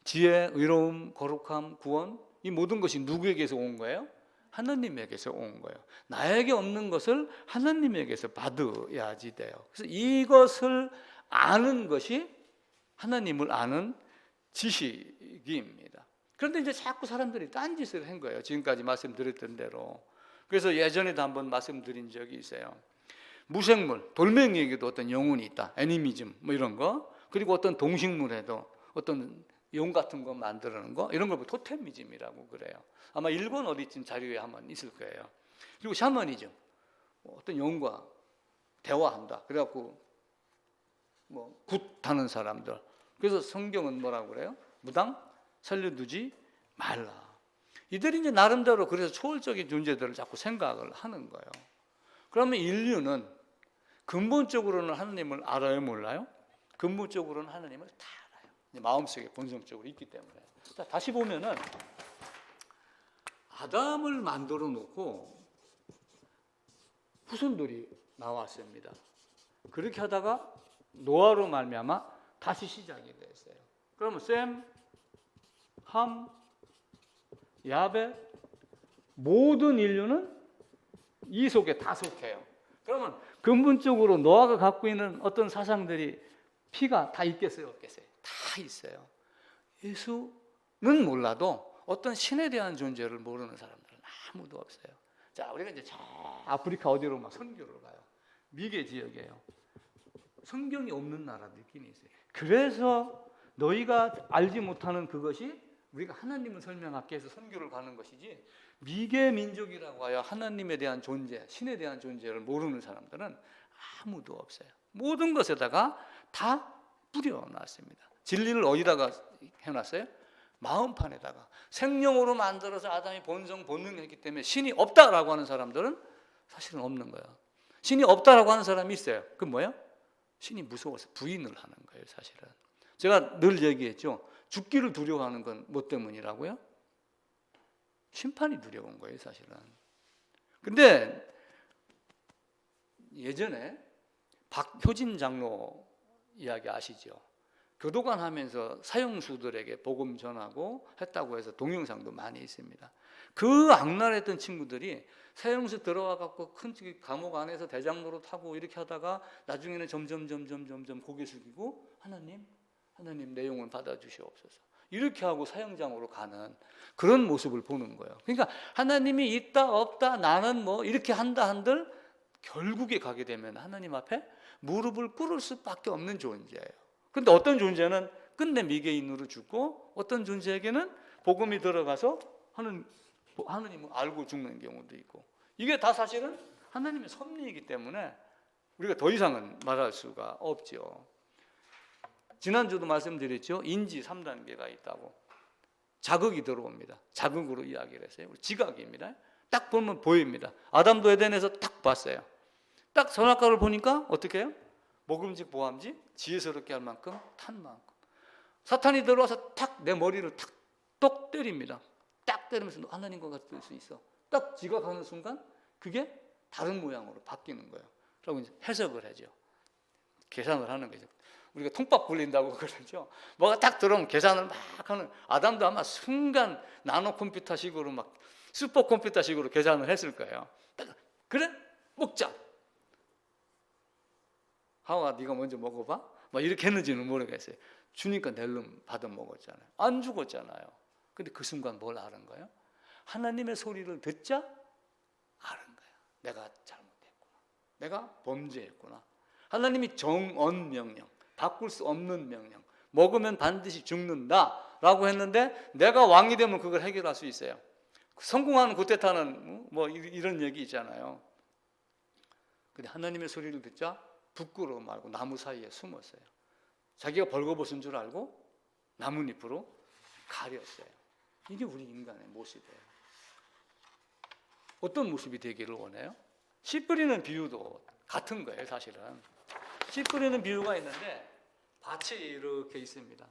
지혜, 의로움, 거룩함, 구원 이 모든 것이 누구에게서 온 거예요? 하나님에게서 온 거예요. 나에게 없는 것을 하나님에게서 받아야지 돼요. 그래서 이것을 아는 것이 하나님을 아는 지식입니다. 그런데 이제 자꾸 사람들이 딴짓을 한 거예요. 지금까지 말씀드렸던 대로. 그래서 예전에도 한번 말씀드린 적이 있어요. 무생물, 돌멩이에게도 어떤 영혼이 있다. 애니미즘 뭐 이런 거. 그리고 어떤 동식물에도 어떤 용 같은 거 만드는 거 이런 걸 토테미즘이라고 그래요. 아마 일본 어디쯤 자료에 한번 있을 거예요. 그리고 샤머니즘, 어떤 영과 대화한다. 그래갖고 뭐 굿하는 사람들. 그래서 성경은 뭐라고 그래요? 무당 살려두지 말라. 이들이 이제 나름대로 그래서 초월적인 존재들을 자꾸 생각을 하는 거예요. 그러면 인류는 근본적으로는 하나님을 알아요, 몰라요? 근본적으로는 하나님을 다 알아요. 마음속에 본성적으로 있기 때문에. 자, 다시 보면은 아담을 만들어 놓고 후손들이 나왔습니다. 그렇게 하다가 노아로 말미암아 다시 시작이 됐어요. 그러면 셈, 함, 야벳 모든 인류는 이 속에 다 속해요. 그러면 근본적으로 노아가 갖고 있는 어떤 사상들이 피가 다 있겠어요, 없겠어요? 다 있어요. 예수는 몰라도 어떤 신에 대한 존재를 모르는 사람들은 아무도 없어요. 자, 우리가 이제 저 아프리카 어디로 막 선교를 가요. 미개 지역이에요. 성경이 없는 나라도 있긴 있어요. 그래서 너희가 알지 못하는 그것이 우리가 하나님을 설명하기 위해서 선교를 가는 것이지, 미개 민족이라고 하여 하나님에 대한 존재, 신에 대한 존재를 모르는 사람들은 아무도 없어요. 모든 것에다가 다 뿌려놨습니다. 진리를 어디다가 해놨어요? 마음판에다가. 생명으로 만들어서 아담이 본성 본능했기 때문에 신이 없다라고 하는 사람들은 사실은 없는 거예요. 신이 없다라고 하는 사람이 있어요. 그 뭐예요? 신이 무서워서 부인을 하는 거예요, 사실은. 제가 늘 얘기했죠. 죽기를 두려워하는 건 뭐 때문이라고요? 심판이 두려운 거예요, 사실은. 근데 예전에 박효진 장로 이야기 아시죠? 교도관 하면서 사형수들에게 복음 전하고 했다고 해서 동영상도 많이 있습니다. 그 악랄했던 친구들이 사형수 들어와 갖고 큰 감옥 안에서 대장로로 타고 이렇게 하다가 나중에는 점점 고개 숙이고 하나님 내 영혼 받아주시옵소서 이렇게 하고 사형장으로 가는 그런 모습을 보는 거예요. 그러니까 하나님이 있다 없다 나는 뭐 이렇게 한다 한들 결국에 가게 되면 하나님 앞에 무릎을 꿇을 수밖에 없는 존재예요. 그런데 어떤 존재는 끝내 미개인으로 죽고 어떤 존재에게는 복음이 들어가서 하나님을 알고 죽는 경우도 있고, 이게 다 사실은 하나님의 섭리이기 때문에 우리가 더 이상은 말할 수가 없죠. 지난주도 말씀드렸죠. 인지 3단계가 있다고. 자극이 들어옵니다. 자극으로 이야기를 했어요. 지각입니다. 딱 보면 보입니다. 아담도 에덴에서 딱 봤어요. 딱 선악과를 보니까 어떻게 해요? 먹음직 보암직 지혜스럽게 할 만큼 탄 만큼. 사탄이 들어와서 탁 내 머리를 탁 똑 때립니다. 딱 때리면서 너 하나님과 같을 수 있어. 딱 지각하는 순간 그게 다른 모양으로 바뀌는 거예요. 그리고 이제 해석을 하죠. 계산을 하는 거죠. 우리가 통밥 굴린다고 그러죠. 뭐가 딱 들어오면 계산을 막 하는, 아담도 아마 순간 나노 컴퓨터식으로 막 슈퍼 컴퓨터식으로 계산을 했을 거예요. 그래? 먹자. 하와가 네가 먼저 먹어봐. 막 이렇게 했는지는 모르겠어요. 주니까 낼름 받아 먹었잖아요. 안 죽었잖아요. 근데 그 순간 뭘 아는 거예요? 하나님의 소리를 듣자 아는 거예요. 내가 잘못했구나. 내가 범죄했구나. 하나님이 정언 명령, 바꿀 수 없는 명령, 먹으면 반드시 죽는다라고 했는데 내가 왕이 되면 그걸 해결할 수 있어요. 성공하는 구테타는 뭐 이런 얘기 있잖아요. 근데 하나님의 소리를 듣자 부끄러워 말고 나무 사이에 숨었어요. 자기가 벌거벗은 줄 알고 나뭇잎으로 가렸어요. 이게 우리 인간의 모습이에요. 어떤 모습이 되기를 원해요? 씨 뿌리는 비유도 같은 거예요. 사실은 씨 뿌리는 비유가 있는데 밭이 이렇게 있습니다.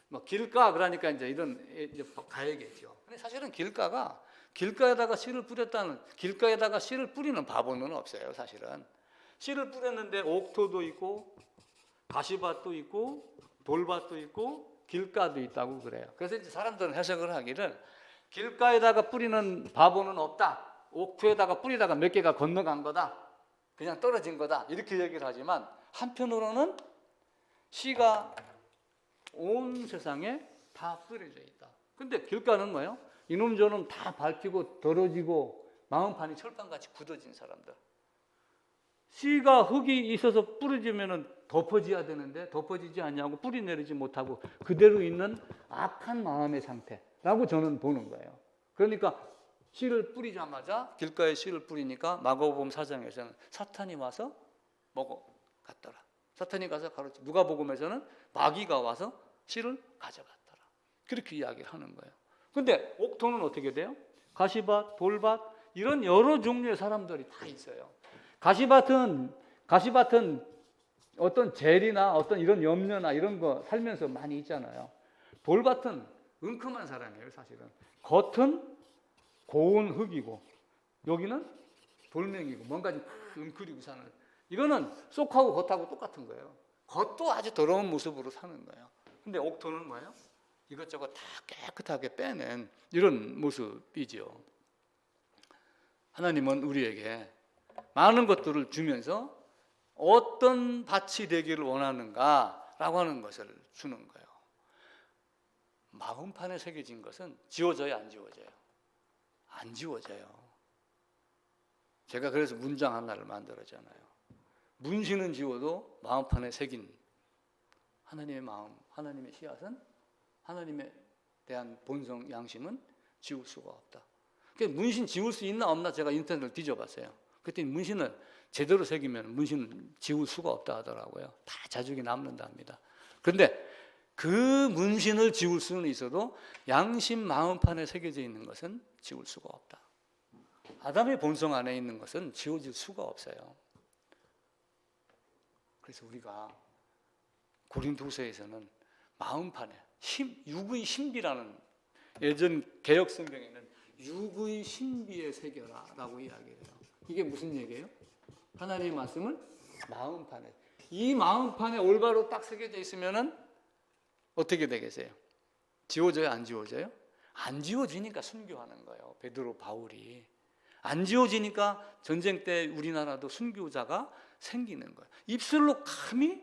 뭐 길가 그러니까 이제 이제 가야겠죠. 근데 사실은 길가에다가 씨를 뿌렸다는, 길가에다가 씨를 뿌리는 바보는 없어요. 사실은 씨를 뿌렸는데 옥토도 있고 가시밭도 있고 돌밭도 있고 길가도 있다고 그래요. 그래서 이제 사람들은 해석을 하기를 길가에다가 뿌리는 바보는 없다. 옥토에다가 뿌리다가 몇 개가 건너간 거다. 그냥 떨어진 거다. 이렇게 얘기를 하지만 한편으로는 씨가 온 세상에 다 뿌려져 있다. 근데 길가는 뭐예요? 이놈저놈 다 밟히고 더러지고 마음판이 철판같이 굳어진 사람들. 씨가 흙이 있어서 뿌려지면 덮어져야 되는데 덮어지지 않냐고 뿌리 내리지 못하고 그대로 있는 악한 마음의 상태라고 저는 보는 거예요. 그러니까 씨를 뿌리자마자 길가에 씨를 뿌리니까 마가복음 4장에서는 사탄이 와서 먹어갔더라. 사탄이 가서 가르쳐. 누가복음에서는 마귀가 와서 씨를 가져갔더라. 그렇게 이야기를 하는 거예요. 근데 옥토는 어떻게 돼요? 가시밭, 돌밭 이런 여러 종류의 사람들이 다 있어요. 가시밭은 어떤 젤이나 어떤 이런 염려나 이런 거 살면서 많이 있잖아요. 돌밭은 은큼한 사람이에요. 사실은 겉은 고운 흙이고 여기는 돌멩이고 뭔가 좀 웅크리고 사는, 이거는 속하고 겉하고 똑같은 거예요. 겉도 아주 더러운 모습으로 사는 거예요. 근데 옥토는 뭐예요? 이것저것 다 깨끗하게 빼낸 이런 모습이죠. 하나님은 우리에게 많은 것들을 주면서 어떤 밭이 되기를 원하는가라고 하는 것을 주는 거예요. 마음판에 새겨진 것은 지워져요, 안 지워져요? 안 지워져요. 제가 그래서 문장 하나를 만들었잖아요. 문신은 지워도 마음판에 새긴 하나님의 마음, 하나님의 씨앗은, 하나님에 대한 본성, 양심은 지울 수가 없다. 그러니까 문신 지울 수 있나 없나 제가 인터넷을 뒤져봤어요. 그랬더니 문신을 제대로 새기면 문신은 지울 수가 없다 하더라고요. 다 자죽이 남는답니다. 그런데 그 문신을 지울 수는 있어도 양심 마음판에 새겨져 있는 것은 지울 수가 없다. 아담의 본성 안에 있는 것은 지워질 수가 없어요. 그래서 우리가 고린도서에서는 마음판에 육의 신비라는, 예전 개역 성경에는 육의 신비에 새겨라라고 이야기해요. 이게 무슨 얘기예요? 하나님의 말씀을 마음판에, 이 마음판에 올바로 딱 새겨져 있으면은 어떻게 되겠어요? 지워져요, 안 지워져요? 안 지워지니까 순교하는 거예요. 베드로, 바울이 안 지워지니까 전쟁 때 우리나라도 순교자가 생기는 거예요. 입술로 감히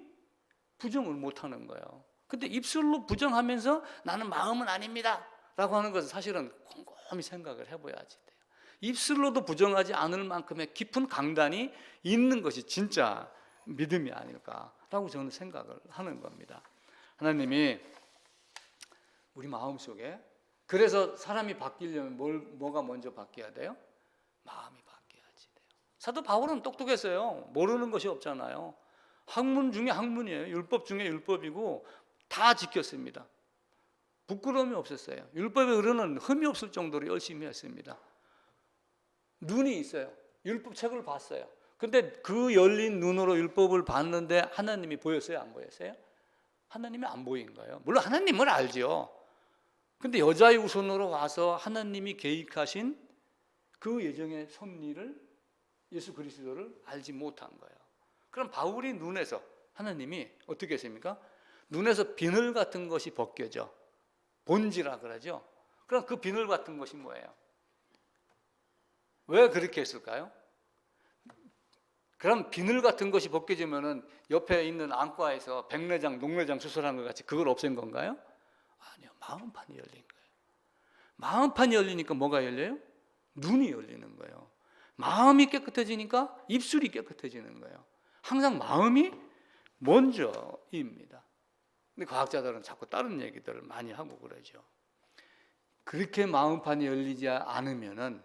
부정을 못하는 거예요. 근데 입술로 부정하면서 나는 마음은 아닙니다 라고 하는 것은 사실은 곰곰이 생각을 해봐야지 돼요. 입술로도 부정하지 않을 만큼의 깊은 강단이 있는 것이 진짜 믿음이 아닐까라고 저는 생각을 하는 겁니다. 하나님이 우리 마음속에, 그래서 사람이 바뀌려면 뭐가 먼저 바뀌어야 돼요? 마음이 바뀌어야지 돼요. 사도 바울은 똑똑했어요. 모르는 것이 없잖아요. 학문 중에 학문이에요. 율법 중에 율법이고 다 지켰습니다. 부끄러움이 없었어요. 율법에 흐르는 흠이 없을 정도로 열심히 했습니다. 눈이 있어요. 율법책을 봤어요. 근데 그 열린 눈으로 율법을 봤는데 하나님이 보였어요? 안 보였어요? 하나님이 안 보인 거예요. 물론 하나님을 알죠. 근데 여자의 후손으로 와서 하나님이 계획하신 그 예정의 섭리를, 예수 그리스도를 알지 못한 거예요. 그럼 바울이 눈에서, 하나님이 어떻게 했습니까? 눈에서 비늘 같은 것이 벗겨져. 본지라 그러죠. 그럼 그 비늘 같은 것이 뭐예요? 왜 그렇게 했을까요? 그럼 비늘 같은 것이 벗겨지면은 옆에 있는 안과에서 백내장, 녹내장 수술한 것 같이 그걸 없앤 건가요? 아니요. 마음판이 열린 거예요. 마음판이 열리니까 뭐가 열려요? 눈이 열리는 거예요. 마음이 깨끗해지니까 입술이 깨끗해지는 거예요. 항상 마음이 먼저입니다. 근데 과학자들은 자꾸 다른 얘기들을 많이 하고 그러죠. 그렇게 마음판이 열리지 않으면은,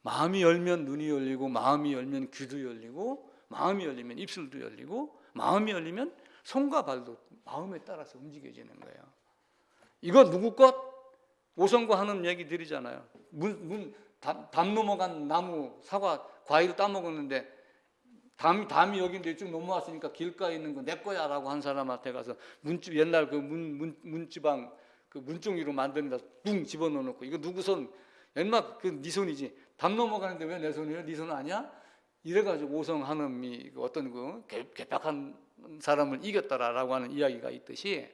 마음이 열면 눈이 열리고, 마음이 열면 귀도 열리고, 마음이 열리면 입술도 열리고, 마음이 열리면 손과 발도 마음에 따라서 움직여지는 거예요. 이거 누구 것? 오성과 하는 얘기 드리잖아요. 담 넘어간 나무, 사과, 과일 따먹었는데 담이 여기인데 쭉 넘어왔으니까 길가에 있는 거 내 거야 라고 한 사람한테 가서 옛날 그 문지방 그 문종이로 만드는 데 뚱 집어넣어놓고, 이거 누구 손? 옛날 그 네 손이지. 담 넘어가는데 왜 내 손이에요? 네 손 아니야? 이래가지고 오성 한음이 어떤 그 괴팍한 사람을 이겼다라고 하는 이야기가 있듯이,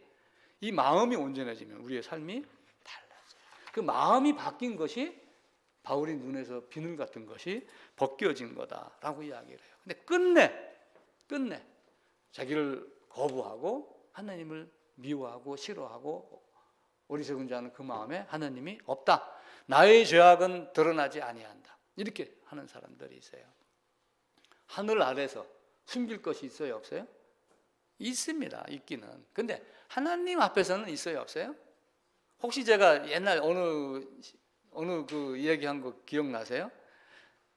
이 마음이 온전해지면 우리의 삶이 달라져요. 그 마음이 바뀐 것이 바울이 눈에서 비늘 같은 것이 벗겨진 거다라고 이야기를 해요. 근데 끝내 자기를 거부하고 하나님을 미워하고 싫어하고 어리석은 자는 그 마음에 하나님이 없다. 나의 죄악은 드러나지 아니한다. 이렇게 하는 사람들이 있어요. 하늘 아래서 숨길 것이 있어요, 없어요? 있습니다. 있기는. 근데 하나님 앞에서는 있어요, 없어요? 혹시 제가 옛날 어느 그 이야기한 거 기억나세요?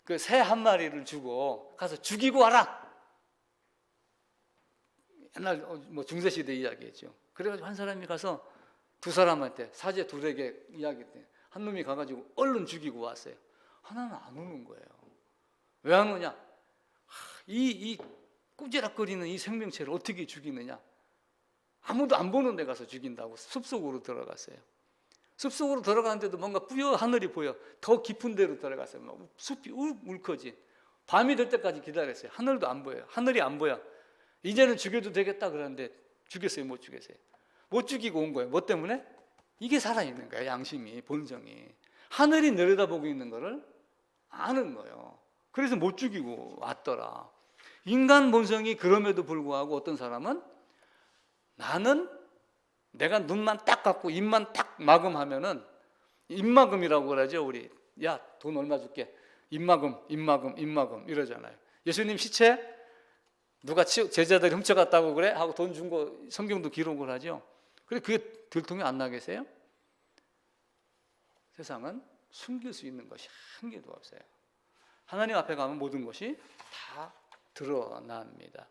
그 새 한 마리를 주고 가서 죽이고 와라. 옛날 뭐 중세시대 이야기했죠. 그래가지고 한 사람이 가서 두 사람한테, 사제 둘에게 이야기했대. 한 놈이 가가지고 얼른 죽이고 왔어요. 하나는 안 오는 거예요. 왜 안 오냐? 이 꾸지락거리는 이 생명체를 어떻게 죽이느냐? 아무도 안 보는 데 가서 죽인다고 숲속으로 들어갔어요. 숲속으로 들어가는데도 뭔가 하늘이 보여. 더 깊은 데로 들어갔어요. 숲이 울컥지. 밤이 될 때까지 기다렸어요. 하늘도 안 보여요. 하늘이 안 보여. 이제는 죽여도 되겠다 그러는데 죽였어요, 못 죽였어요? 못 죽이고 온 거예요. 뭐 때문에? 이게 살아있는 거예요. 양심이, 본성이. 하늘이 내려다보고 있는 거를 아는 거예요. 그래서 못 죽이고 왔더라. 인간 본성이 그럼에도 불구하고 어떤 사람은, 나는 내가 눈만 딱 감고 입만 딱 마금하면은, 입마금이라고 그러죠 우리. 야, 돈 얼마 줄게. 입마금 이러잖아요. 예수님 시체 누가 제자들이 훔쳐갔다고 그래? 하고 돈 준 거 성경도 기록을 하죠. 그래, 그게 들통이 안 나겠어요? 세상은 숨길 수 있는 것이 한 개도 없어요. 하나님 앞에 가면 모든 것이 다 드러납니다.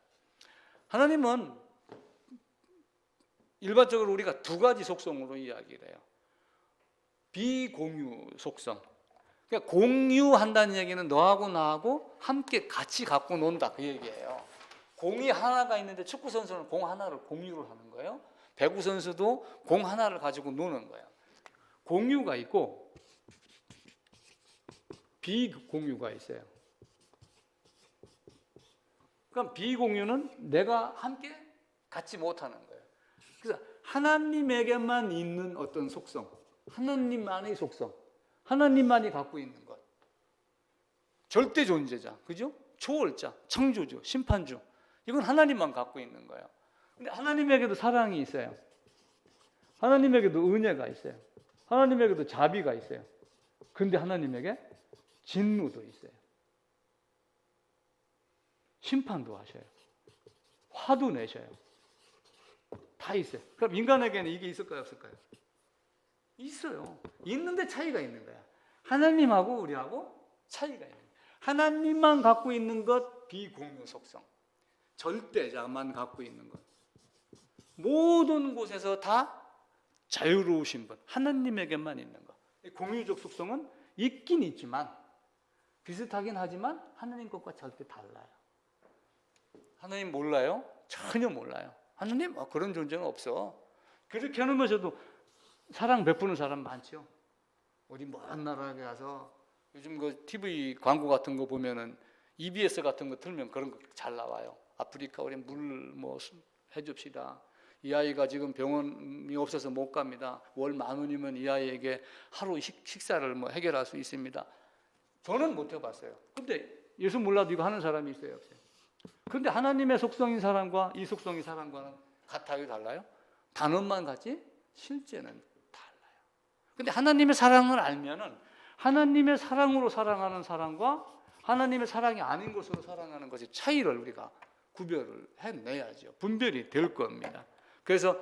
하나님은 일반적으로 우리가 두 가지 속성으로 이야기를 해요. 비공유 속성. 그러니까 공유한다는 얘기는 너하고 나하고 함께 같이 갖고 논다, 그 얘기예요. 공이 하나가 있는데 축구 선수는 공 하나를 공유를 하는 거예요. 배구 선수도 공 하나를 가지고 노는 거예요. 공유가 있고 비공유가 있어요. 그럼 비공유는 내가 함께 갖지 못하는 거예요. 그래서 하나님에게만 있는 어떤 속성, 하나님만의 속성, 하나님만이 갖고 있는 것. 절대 존재자, 그죠? 초월자, 창조주, 심판주. 이건 하나님만 갖고 있는 거예요. 근데 하나님에게도 사랑이 있어요. 하나님에게도 은혜가 있어요. 하나님에게도 자비가 있어요. 근데 하나님에게 진노도 있어요. 심판도 하셔요. 화도 내셔요. 다 있어요. 그럼 인간에게는 이게 있을까요, 없을까요? 있어요. 있는데 차이가 있는 거야. 하나님하고 우리하고 차이가 있는 거야. 하나님만 갖고 있는 것, 비공유 속성. 절대자만 갖고 있는 것. 모든 곳에서 다 자유로우신 분, 하나님에게만 있는 것. 공유적 속성은 있긴 있지만, 비슷하긴 하지만 하나님 것과 절대 달라요. 하나님 몰라요? 전혀 몰라요. 하나님 그런 존재는 없어. 그렇게 하면서도 사랑 베푸는 사람 많죠. 어디 먼 나라에 가서 요즘 그 TV 광고 같은 거 보면은 EBS 같은 거 틀면 그런 거 잘 나와요. 아프리카 우리 물 뭐 해줍시다. 이 아이가 지금 병원이 없어서 못 갑니다. 월 10,000원이면 이 아이에게 하루 식사를 뭐 해결할 수 있습니다. 저는 못 해봤어요. 근데 예수 몰라도 이거 하는 사람이 있어요, 없어요? 그런데 하나님의 속성인 사랑과 이 속성인 사랑과는 같아요, 달라요? 단어만 같지 실제는 달라요. 근데 하나님의 사랑을 알면은 하나님의 사랑으로 사랑하는 사랑과 하나님의 사랑이 아닌 것으로 사랑하는 것의 차이를 우리가 구별을 해내야죠. 분별이 될 겁니다. 그래서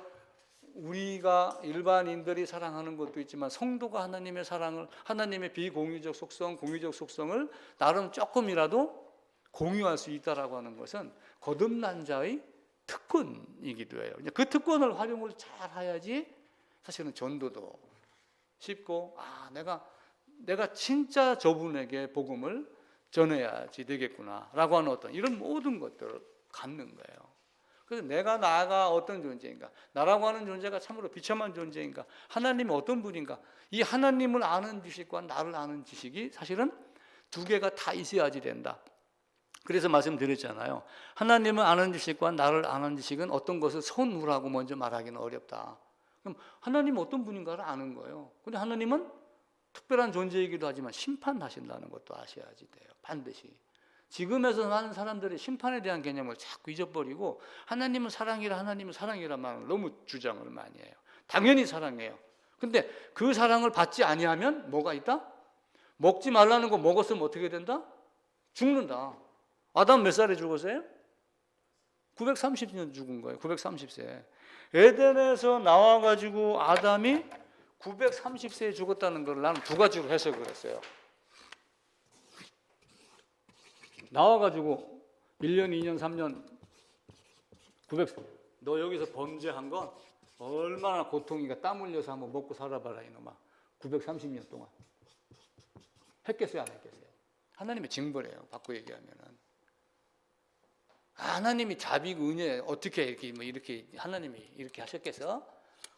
우리가 일반인들이 사랑하는 것도 있지만 성도가 하나님의 사랑을, 하나님의 비공유적 속성, 공유적 속성을 나름 조금이라도 공유할 수 있다라고 하는 것은 거듭난 자의 특권이기도 해요. 그 특권을 활용을 잘 해야지 사실은 전도도 쉽고, 내가 진짜 저분에게 복음을 전해야지 되겠구나라고 하는 어떤 이런 모든 것들을 갖는 거예요. 그래서 내가 나가 어떤 존재인가, 나라고 하는 존재가 참으로 비참한 존재인가, 하나님이 어떤 분인가, 이 하나님을 아는 지식과 나를 아는 지식이 사실은 두 개가 다 있어야지 된다. 그래서 말씀드렸잖아요. 하나님을 아는 지식과 나를 아는 지식은 어떤 것을 선후라고 먼저 말하기는 어렵다. 그럼 하나님은 어떤 분인가를 아는 거예요. 근데 하나님은 특별한 존재이기도 하지만 심판하신다는 것도 아셔야지 돼요. 반드시. 지금에서 많은 사람들이 심판에 대한 개념을 자꾸 잊어버리고 하나님은 사랑이라, 하나님은 사랑이라 말을 너무 주장을 많이 해요. 당연히 사랑해요. 근데 그 사랑을 받지 아니하면 뭐가 있다? 먹지 말라는 거 먹었으면 어떻게 된다? 죽는다. 아담 몇 살에 죽었어요? 930년 죽은 거예요. 930세. 에덴에서 나와가지고 아담이 930세에 죽었다는 걸 나는 두 가지로 해석을 했어요. 나와가지고 1년, 2년, 3년 900세. 너 여기서 범죄한 건 얼마나 고통이가, 땀 흘려서 한번 먹고 살아봐라 이놈아. 930년 동안. 했겠어요, 안 했겠어요? 하나님의 징벌이에요. 바꿔 얘기하면은. 하나님이 자비고 은혜 어떻게 이렇게 하나님이 이렇게 하셨겠어?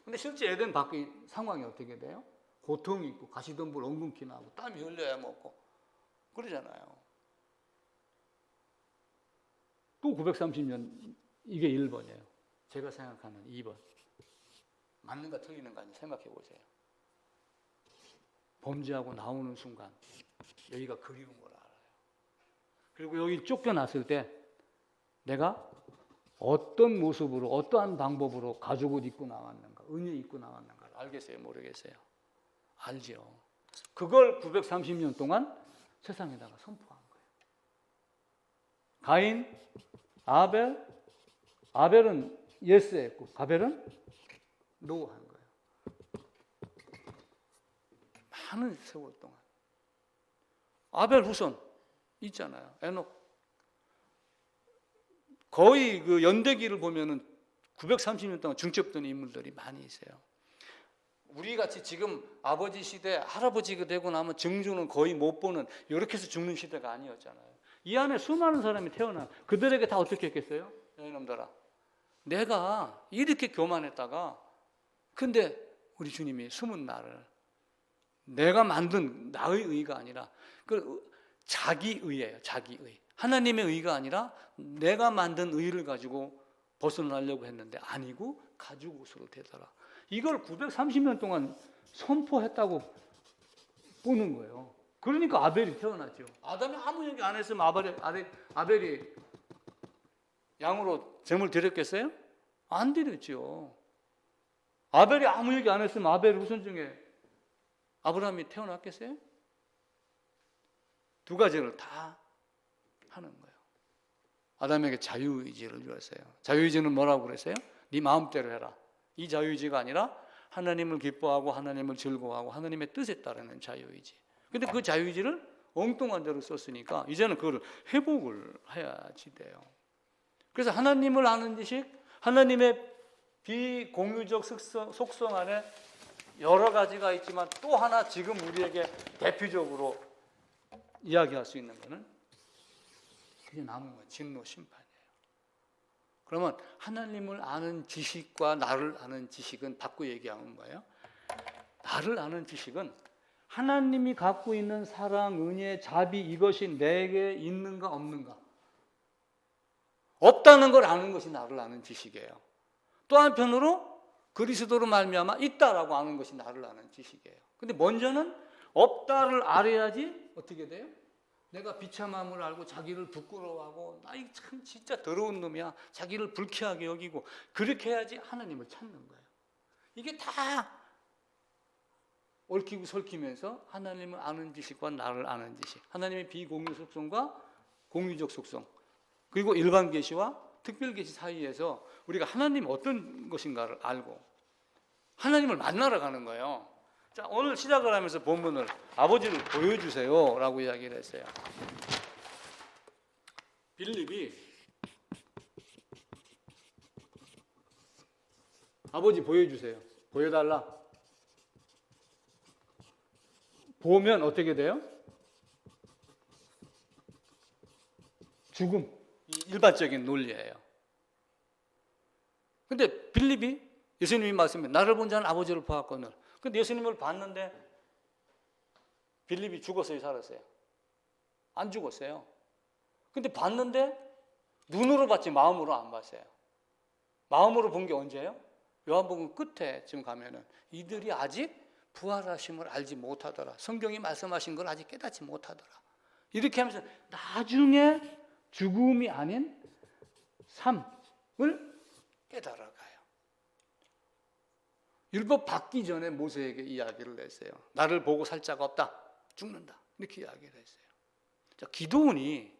근데 실제 에덴 밖의 상황이 어떻게 돼요? 고통이 있고 가시덤불 엉금키 나고 땀이 흘려야 먹고 그러잖아요. 또 930년, 이게 1번이에요. 제가 생각하는 2번. 맞는가 틀리는가 생각해 보세요. 범죄하고 나오는 순간 여기가 그리운 걸 알아요. 그리고 여기 쫓겨났을 때 내가 어떤 모습으로, 어떠한 방법으로 가죽을 입고 나왔는가, 은혜 입고 나왔는가 알겠어요? 모르겠어요? 알죠. 그걸 930년 동안 세상에다가 선포한 거예요. 가인, 아벨은 예스했고 가벨은 노한 거예요. 많은 세월 동안. 아벨 후손 있잖아요. 에녹. 거의 그 연대기를 보면은 930년 동안 중첩된 인물들이 많이 있어요. 우리 같이 지금 아버지 시대, 할아버지가 되고 나면 증조는 거의 못 보는, 이렇게 해서 죽는 시대가 아니었잖아요. 이 안에 수많은 사람이 태어나. 그들에게 다 어떻게 했겠어요? 이놈들아, 내가 이렇게 교만했다가, 근데 우리 주님이 숨은 나를, 내가 만든 나의 의가 아니라 자기 의예요. 자기 의. 하나님의 의가 아니라 내가 만든 의를 가지고 벗어나려고 했는데 아니고 가죽 옷으로 되더라. 이걸 930년 동안 선포했다고 보는 거예요. 그러니까 아벨이 태어났죠. 아담이 아무 얘기 안 했으면 아벨이 양으로 제물 드렸겠어요? 안 드렸죠. 아벨이 아무 얘기 안 했으면 아벨 후손 중에 아브라함이 태어났겠어요? 두 가지를 다 하는 거예요. 아담에게 자유의지를 주었어요. 자유의지는 뭐라고 그랬어요? 네 마음대로 해라. 이 자유의지가 아니라 하나님을 기뻐하고 하나님을 즐거워하고 하나님의 뜻에 따르는 자유의지. 근데 그 자유의지를 엉뚱한 대로 썼으니까 이제는 그걸 회복을 해야지 돼요. 그래서 하나님을 아는 지식, 하나님의 비공유적 속성 안에 여러 가지가 있지만 또 하나 지금 우리에게 대표적으로 이야기할 수 있는 것은 그게 남은 건 진노 심판이에요. 그러면 하나님을 아는 지식과 나를 아는 지식은 바꿔 얘기하면 뭐예요? 나를 아는 지식은 하나님이 갖고 있는 사랑, 은혜, 자비, 이것이 내게 있는가 없는가, 없다는 걸 아는 것이 나를 아는 지식이에요. 또 한편으로 그리스도로 말미암아 있다라고 아는 것이 나를 아는 지식이에요. 근데 먼저는 없다를 알아야지 어떻게 돼요? 내가 비참함을 알고 자기를 부끄러워하고 나 이 참 진짜 더러운 놈이야. 자기를 불쾌하게 여기고 그렇게 해야지 하나님을 찾는 거예요. 이게 다 얽히고 설키면서 하나님을 아는 지식과 나를 아는 지식, 하나님의 비공유 속성과 공유적 속성, 그리고 일반 계시와 특별 계시 사이에서 우리가 하나님이 어떤 것인가를 알고 하나님을 만나러 가는 거예요. 자, 오늘 시작을 하면서 본문을 아버지를 보여주세요 라고 이야기를 했어요. 빌립이 아버지 보여주세요. 보여달라. 보면 어떻게 돼요? 죽음. 일반적인 논리예요. 근데 빌립이 예수님이 말씀해 나를 본 자는 아버지를 보았거늘. 근데 예수님을 봤는데 빌립이 죽었어요, 살았어요? 안 죽었어요. 근데 봤는데 눈으로 봤지 마음으로 안 봤어요. 마음으로 본 게 언제예요? 요한복음 끝에 지금 가면은 이들이 아직 부활하심을 알지 못하더라. 성경이 말씀하신 걸 아직 깨닫지 못하더라. 이렇게 하면서 나중에 죽음이 아닌 삶을 깨달아가요. 율법 받기 전에 모세에게 이야기를 했어요. 나를 보고 살 자가 없다. 죽는다. 이렇게 이야기를 했어요. 자, 기도원이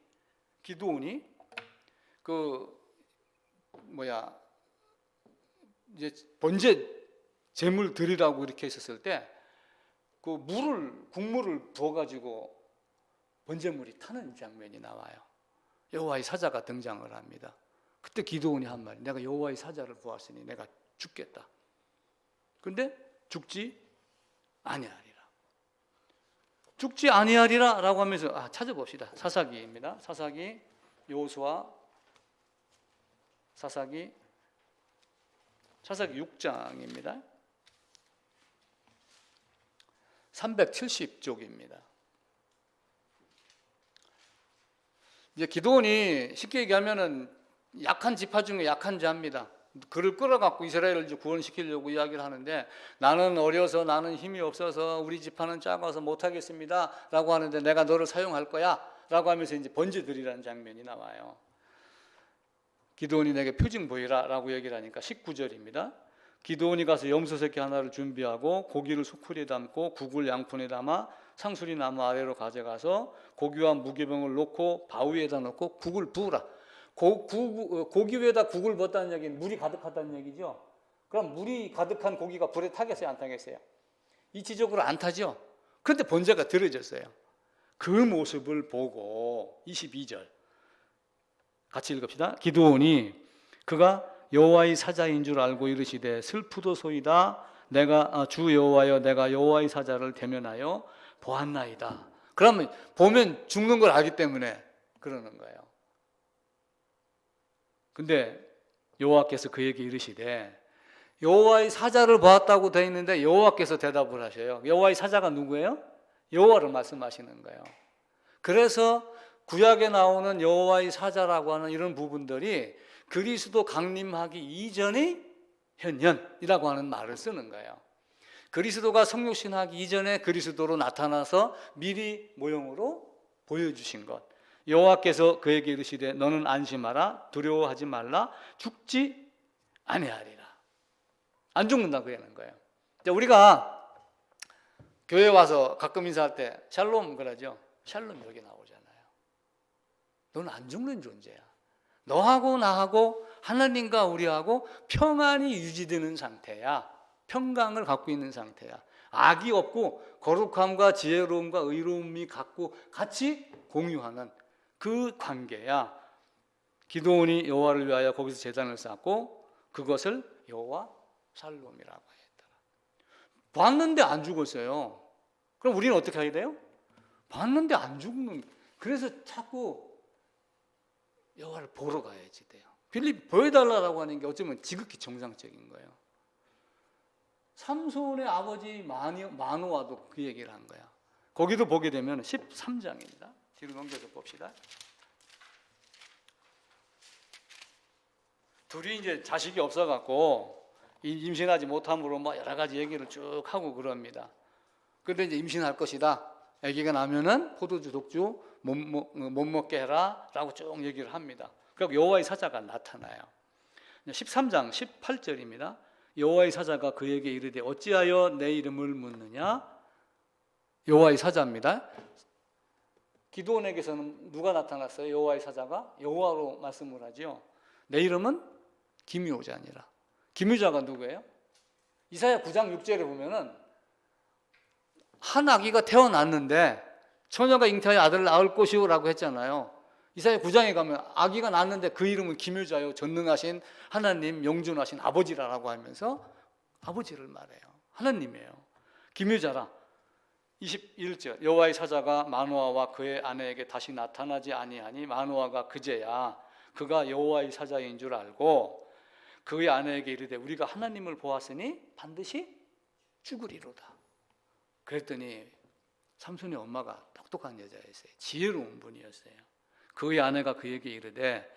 이제 번제 제물 드리라고 이렇게 했었을 때 그 국물을 부어가지고 번제물이 타는 장면이 나와요. 여호와의 사자가 등장을 합니다. 그때 기도원이 한 말이 내가 여호와의 사자를 보았으니 내가 죽겠다. 근데 죽지 아니하리라. 죽지 아니하리라 라고 하면서 찾아봅시다. 사사기입니다. 사사기 여호수아 사사기 6장입니다. 370쪽입니다. 이제 기도원이 쉽게 얘기하면은 약한 지파 중에 약한 자입니다. 그를 끌어갖고 이스라엘을 이제 구원시키려고 이야기를 하는데 나는 어려서 나는 힘이 없어서 우리 지파는 작아서 못하겠습니다 라고 하는데 내가 너를 사용할 거야 라고 하면서 이제 번제 드리라는 장면이 나와요. 기드온이 내게 표징 보이라 라고 얘기를 하니까 19절입니다. 기드온이 가서 염소 새끼 하나를 준비하고 고기를 소쿠리에 담고 국을 양푼에 담아 상수리 나무 아래로 가져가서 고기와 무교병을 놓고 바위 위에다 놓고 국을 부으라. 고기 위에다 국을 붓다는 얘기는 물이 가득하다는 얘기죠. 그럼 물이 가득한 고기가 불에 타겠어요, 안 타겠어요? 이치적으로 안 타죠. 그런데 번제가 들어졌어요. 그 모습을 보고 22절 같이 읽읍시다. 기드온이 그가 여호와의 사자인 줄 알고 이르시되 슬프도소이다. 내가 주 여호와여 내가 여호와의 사자를 대면하여 보았나이다. 그러면 보면 죽는 걸 알기 때문에 그러는 거예요. 근데 여호와께서 그에게 이르시되 여호와의 사자를 보았다고 되어 있는데 여호와께서 대답을 하셔요. 여호와의 사자가 누구예요? 여호와를 말씀하시는 거예요. 그래서 구약에 나오는 여호와의 사자라고 하는 이런 부분들이 그리스도 강림하기 이전의 현현이라고 하는 말을 쓰는 거예요. 그리스도가 성육신하기 이전에 그리스도로 나타나서 미리 모형으로 보여주신 것. 여호와께서 그에게 이르시되 너는 안심하라 두려워하지 말라 죽지 아니하리라. 안 죽는다 그러는 거예요. 우리가 교회 와서 가끔 인사할 때 샬롬 그러죠. 샬롬 여기 나오잖아요. 너는 안 죽는 존재야. 너하고 나하고 하나님과 우리하고 평안이 유지되는 상태야. 평강을 갖고 있는 상태야. 악이 없고 거룩함과 지혜로움과 의로움이 갖고 같이 공유하는 그 관계야. 기드온이 여호와를 위하여 거기서 제단을 쌓고 그것을 여호와 살롬이라고 했더라. 봤는데 안 죽었어요. 그럼 우리는 어떻게 해야 돼요? 봤는데 안 죽는. 그래서 자꾸 여호와를 보러 가야지 돼요. 빌립 보여달라고 하는 게 어쩌면 지극히 정상적인 거예요. 삼손의 아버지 마노아도 그 얘기를 한 거야. 거기도 보게 되면 13장입니다. 뒤로 넘겨서 봅시다. 둘이 이제 자식이 없어갖고 임신하지 못함으로 뭐 여러 가지 얘기를 쭉 하고 그럽니다. 그런데 이제 임신할 것이다. 아기가 나면은 포도주, 독주 못 먹게 해라 라고 쭉 얘기를 합니다. 그리고 여호와의 사자가 나타나요. 13장 18절입니다. 여호와의 사자가 그에게 이르되 어찌하여 내 이름을 묻느냐. 여호와의 사자입니다. 기드온에게서는 누가 나타났어요? 여호와의 사자가 여호와로 말씀을 하죠. 내 이름은 기묘자니라. 기묘자가 누구예요? 이사야 9장 6절에 보면은 한 아기가 태어났는데 처녀가 잉태하여 아들을 낳을 것이오라고 했잖아요. 이사야 9장에 가면 아기가 낳았는데 그 이름은 기묘자요 전능하신 하나님 영존하신 아버지라고 하면서 아버지를 말해요. 하나님이에요. 기묘자라. 21절 여호와의 사자가 마노아와 그의 아내에게 다시 나타나지 아니하니 마노아가 그제야 그가 여호와의 사자인 줄 알고 그의 아내에게 이르되 우리가 하나님을 보았으니 반드시 죽으리로다. 그랬더니 삼손의 엄마가 똑똑한 여자였어요. 지혜로운 분이었어요. 그의 아내가 그에게 이르되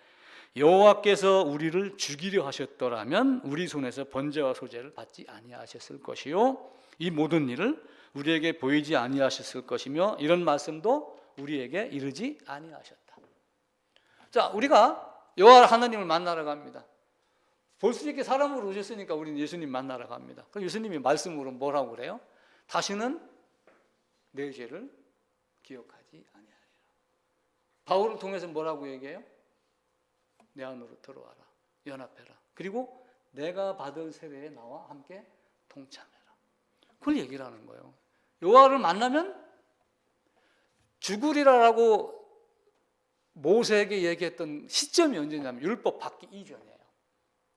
여호와께서 우리를 죽이려 하셨더라면 우리 손에서 번제와 소제를 받지 아니하셨을 것이요 이 모든 일을 우리에게 보이지 아니하셨을 것이며 이런 말씀도 우리에게 이르지 아니하셨다. 자, 우리가 여호와 하나님을 만나러 갑니다. 볼 수 있게 사람으로 오셨으니까 우리는 예수님 만나러 갑니다. 그럼 예수님이 말씀으로 뭐라고 그래요? 다시는 내 죄를 기억하지 아니하리라. 바울을 통해서 뭐라고 얘기해요? 내 안으로 들어와라. 연합해라. 그리고 내가 받을 세례에 나와 함께 동참해라. 그걸 얘기를 하는 거예요. 여호와를 만나면 죽으리라라고 모세에게 얘기했던 시점이 언제냐면 율법 받기 이전이에요.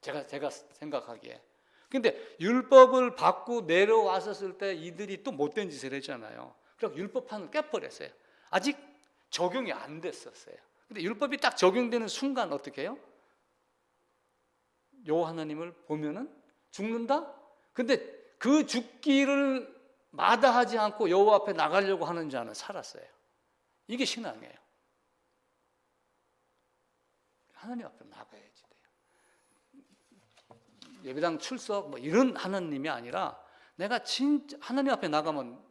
제가 생각하기에. 근데 율법을 받고 내려왔었을 때 이들이 또 못된 짓을 했잖아요. 그래서 율법판을 깨버렸어요. 아직 적용이 안 됐었어요. 근데 율법이 딱 적용되는 순간 어떻게 해요? 여호와 하나님을 보면은 죽는다? 근데 그 죽기를 마다하지 않고 여호와 앞에 나가려고 하는 자는 살았어요. 이게 신앙이에요. 하나님 앞에 나가야지 돼요. 예배당 출석 뭐 이런 하나님이 아니라 내가 진짜 하나님 앞에 나가면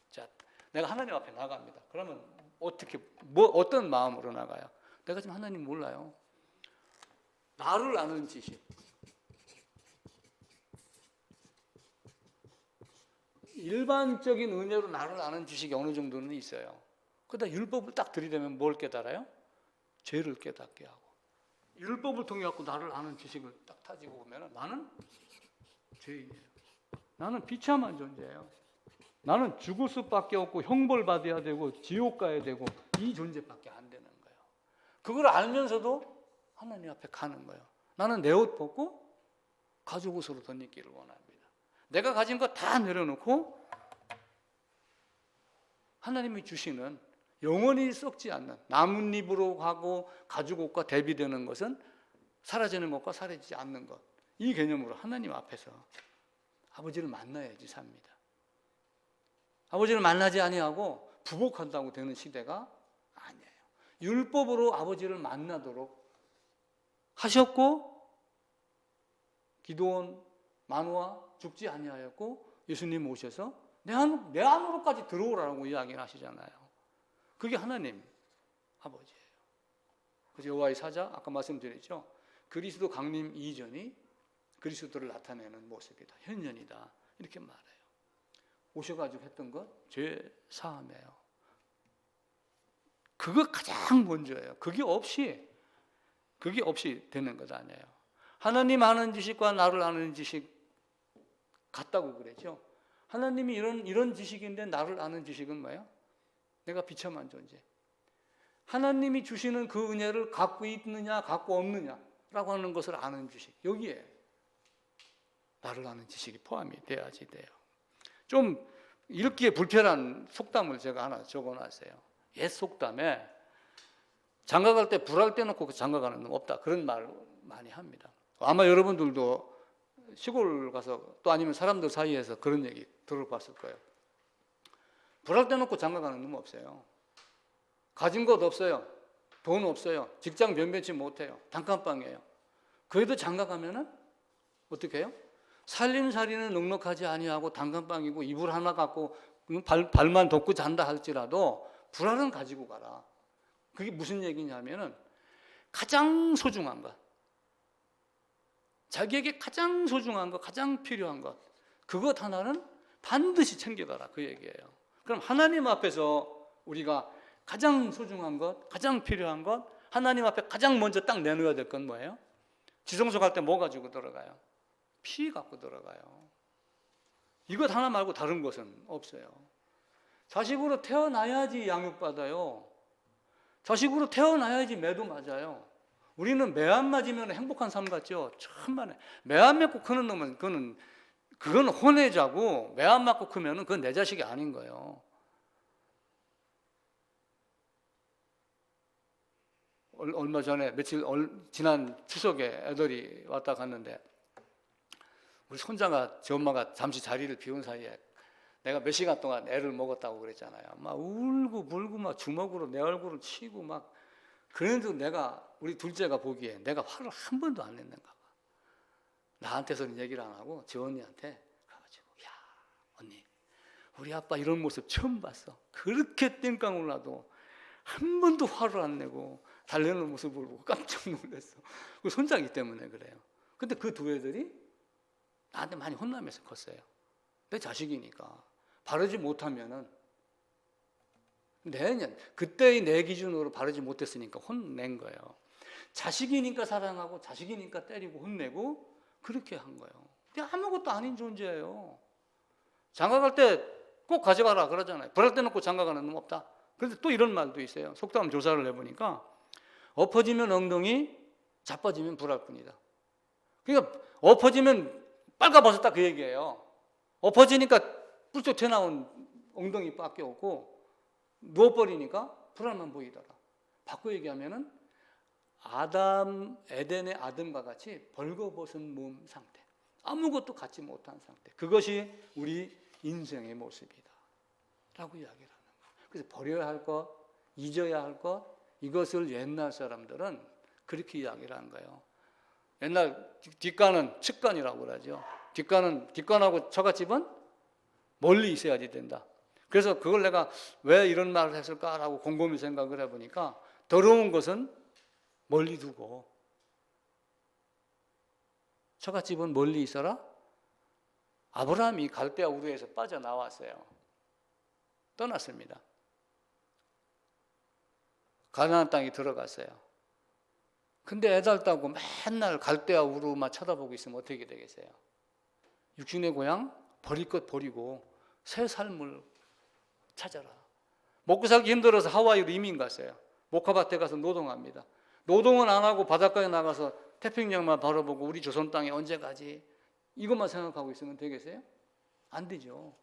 자, 내가 하나님 앞에 나갑니다. 그러면 어떻게 어떤 마음으로 나가요? 내가 지금 하나님 몰라요. 나를 아는 지식. 일반적인 은혜로 나를 아는 지식이 어느 정도는 있어요. 그러다 율법을 딱 들이대면 뭘 깨달아요? 죄를 깨닫게 하고. 율법을 통해 갖고 나를 아는 지식을 딱 타지고 보면 나는 죄인이에요. 나는 비참한 존재예요. 나는 죽을 수밖에 없고 형벌 받아야 되고 지옥 가야 되고 이 존재밖에 안 되는 거예요. 그걸 알면서도 하나님 앞에 가는 거예요. 나는 내 옷 벗고 가죽 옷으로 덧입기를 원합니다. 내가 가진 거 다 내려놓고 하나님이 주시는 영원히 썩지 않는 나뭇잎으로 하고 가죽 옷과 대비되는 것은 사라지는 것과 사라지지 않는 것. 이 개념으로 하나님 앞에서 아버지를 만나야지 삽니다. 아버지를 만나지 아니하고 부복한다고 되는 시대가 아니에요. 율법으로 아버지를 만나도록 하셨고 기드온 마노아 죽지 아니하였고 예수님 오셔서 내 안으로까지 들어오라고 이야기를 하시잖아요. 그게 하나님 아버지예요. 그래서 여호와의 사자 아까 말씀드렸죠. 그리스도 강림 이전이 그리스도를 나타내는 모습이다. 현현이다. 이렇게 말해요. 오셔가지고 했던 것 죄 사함이에요. 그거 가장 먼저예요. 그게 없이 되는 것 아니에요. 하나님 아는 지식과 나를 아는 지식 같다고 그랬죠. 하나님이 이런 지식인데 나를 아는 지식은 뭐예요? 내가 비참한 존재. 하나님이 주시는 그 은혜를 갖고 있느냐 갖고 없느냐라고 하는 것을 아는 지식. 여기에 나를 아는 지식이 포함이 돼야지 돼요. 좀 읽기에 불편한 속담을 제가 하나 적어놨어요. 옛 속담에 장가갈 때 불알 떼놓고 장가가는 놈 없다. 그런 말 많이 합니다. 아마 여러분들도 시골 가서 또 아니면 사람들 사이에서 그런 얘기 들어봤을 거예요. 불알 떼놓고 장가가는 놈 없어요. 가진 것 없어요. 돈 없어요. 직장 변변치 못해요. 단칸방이에요. 그래도 장가가면은 어떻게 해요? 살림살이는 넉넉하지 아니하고 단칸방이고 이불 하나 갖고 발만 덮고 잔다 할지라도 불알은 가지고 가라. 그게 무슨 얘기냐면은 가장 소중한 것, 자기에게 가장 소중한 것, 가장 필요한 것, 그것 하나는 반드시 챙겨가라, 그 얘기예요. 그럼 하나님 앞에서 우리가 가장 소중한 것, 가장 필요한 것, 하나님 앞에 가장 먼저 딱 내놓아야 될 건 뭐예요? 지성소 갈 때 뭐 가지고 들어가요? 피 갖고 들어가요. 이것 하나 말고 다른 것은 없어요. 자식으로 태어나야지 양육받아요. 자식으로 태어나야지 매도 맞아요. 우리는 매 안 맞으면 행복한 삶 같죠? 천만에. 매 안 맞고 크는 놈은 그건 혼외자고, 매 안 맞고 크면은 그건 내 자식이 아닌 거예요. 얼마 전에 지난 추석에 애들이 왔다 갔는데 우리 손자가 제 엄마가 잠시 자리를 비운 사이에 내가 몇 시간 동안 애를 먹었다고 그랬잖아요. 막 울고 불고 막 주먹으로 내 얼굴을 치고 막. 그런데도 우리 둘째가 보기에 내가 화를 한 번도 안 냈는가 봐. 나한테서는 얘기를 안 하고 제 언니한테 가가지고, 야 언니, 우리 아빠 이런 모습 처음 봤어. 그렇게 땡깡 올라도 한 번도 화를 안 내고 달래는 모습을 보고 깜짝 놀랐어. 그 손자기 때문에 그래요. 근데 그 두 애들이 나한테 많이 혼나면서 컸어요. 내 자식이니까. 바르지 못하면은 그때의 내 기준으로 바르지 못했으니까 혼낸 거예요. 자식이니까 사랑하고 자식이니까 때리고 혼내고 그렇게 한 거예요. 근데 아무것도 아닌 존재예요. 장가 갈 때 꼭 가져가라 그러잖아요. 불알 때 놓고 장가 가는 놈 없다. 그런데 또 이런 말도 있어요. 속담 조사를 해보니까 엎어지면 엉덩이, 자빠지면 불알뿐이다. 그러니까 엎어지면 빨가벗었다 그 얘기예요. 엎어지니까 뿔쩍 튀어나온 엉덩이밖에 없고 누워버리니까 불알만 보이더라. 바꿔 얘기하면은 에덴의 아담과 같이 벌거벗은 몸 상태, 아무것도 갖지 못한 상태, 그것이 우리 인생의 모습이다 라고 이야기를 하는 거예요. 그래서 버려야 할 것, 잊어야 할 것, 이것을 옛날 사람들은 그렇게 이야기를 한 거예요. 옛날 뒷간은 측간이라고 그러죠. 뒷간하고 처갓집은 멀리 있어야지 된다. 그래서 그걸 내가 왜 이런 말을 했을까라고 곰곰이 생각을 해보니까 더러운 것은 멀리 두고 처갓집은 멀리 있어라. 아브라함이 갈대아 우르에서 빠져나왔어요. 떠났습니다. 가나안 땅에 들어갔어요. 근데 애달다고 맨날 갈대아 우르만 쳐다보고 있으면 어떻게 되겠어요? 육신의 고향 버릴 것 버리고 새 삶을 찾아라. 먹고 살기 힘들어서 하와이로 이민 갔어요. 모카밭에 가서 노동합니다. 노동은 안 하고 바닷가에 나가서 태평양만 바라보고 우리 조선 땅에 언제 가지? 이것만 생각하고 있으면 되겠어요? 안 되죠.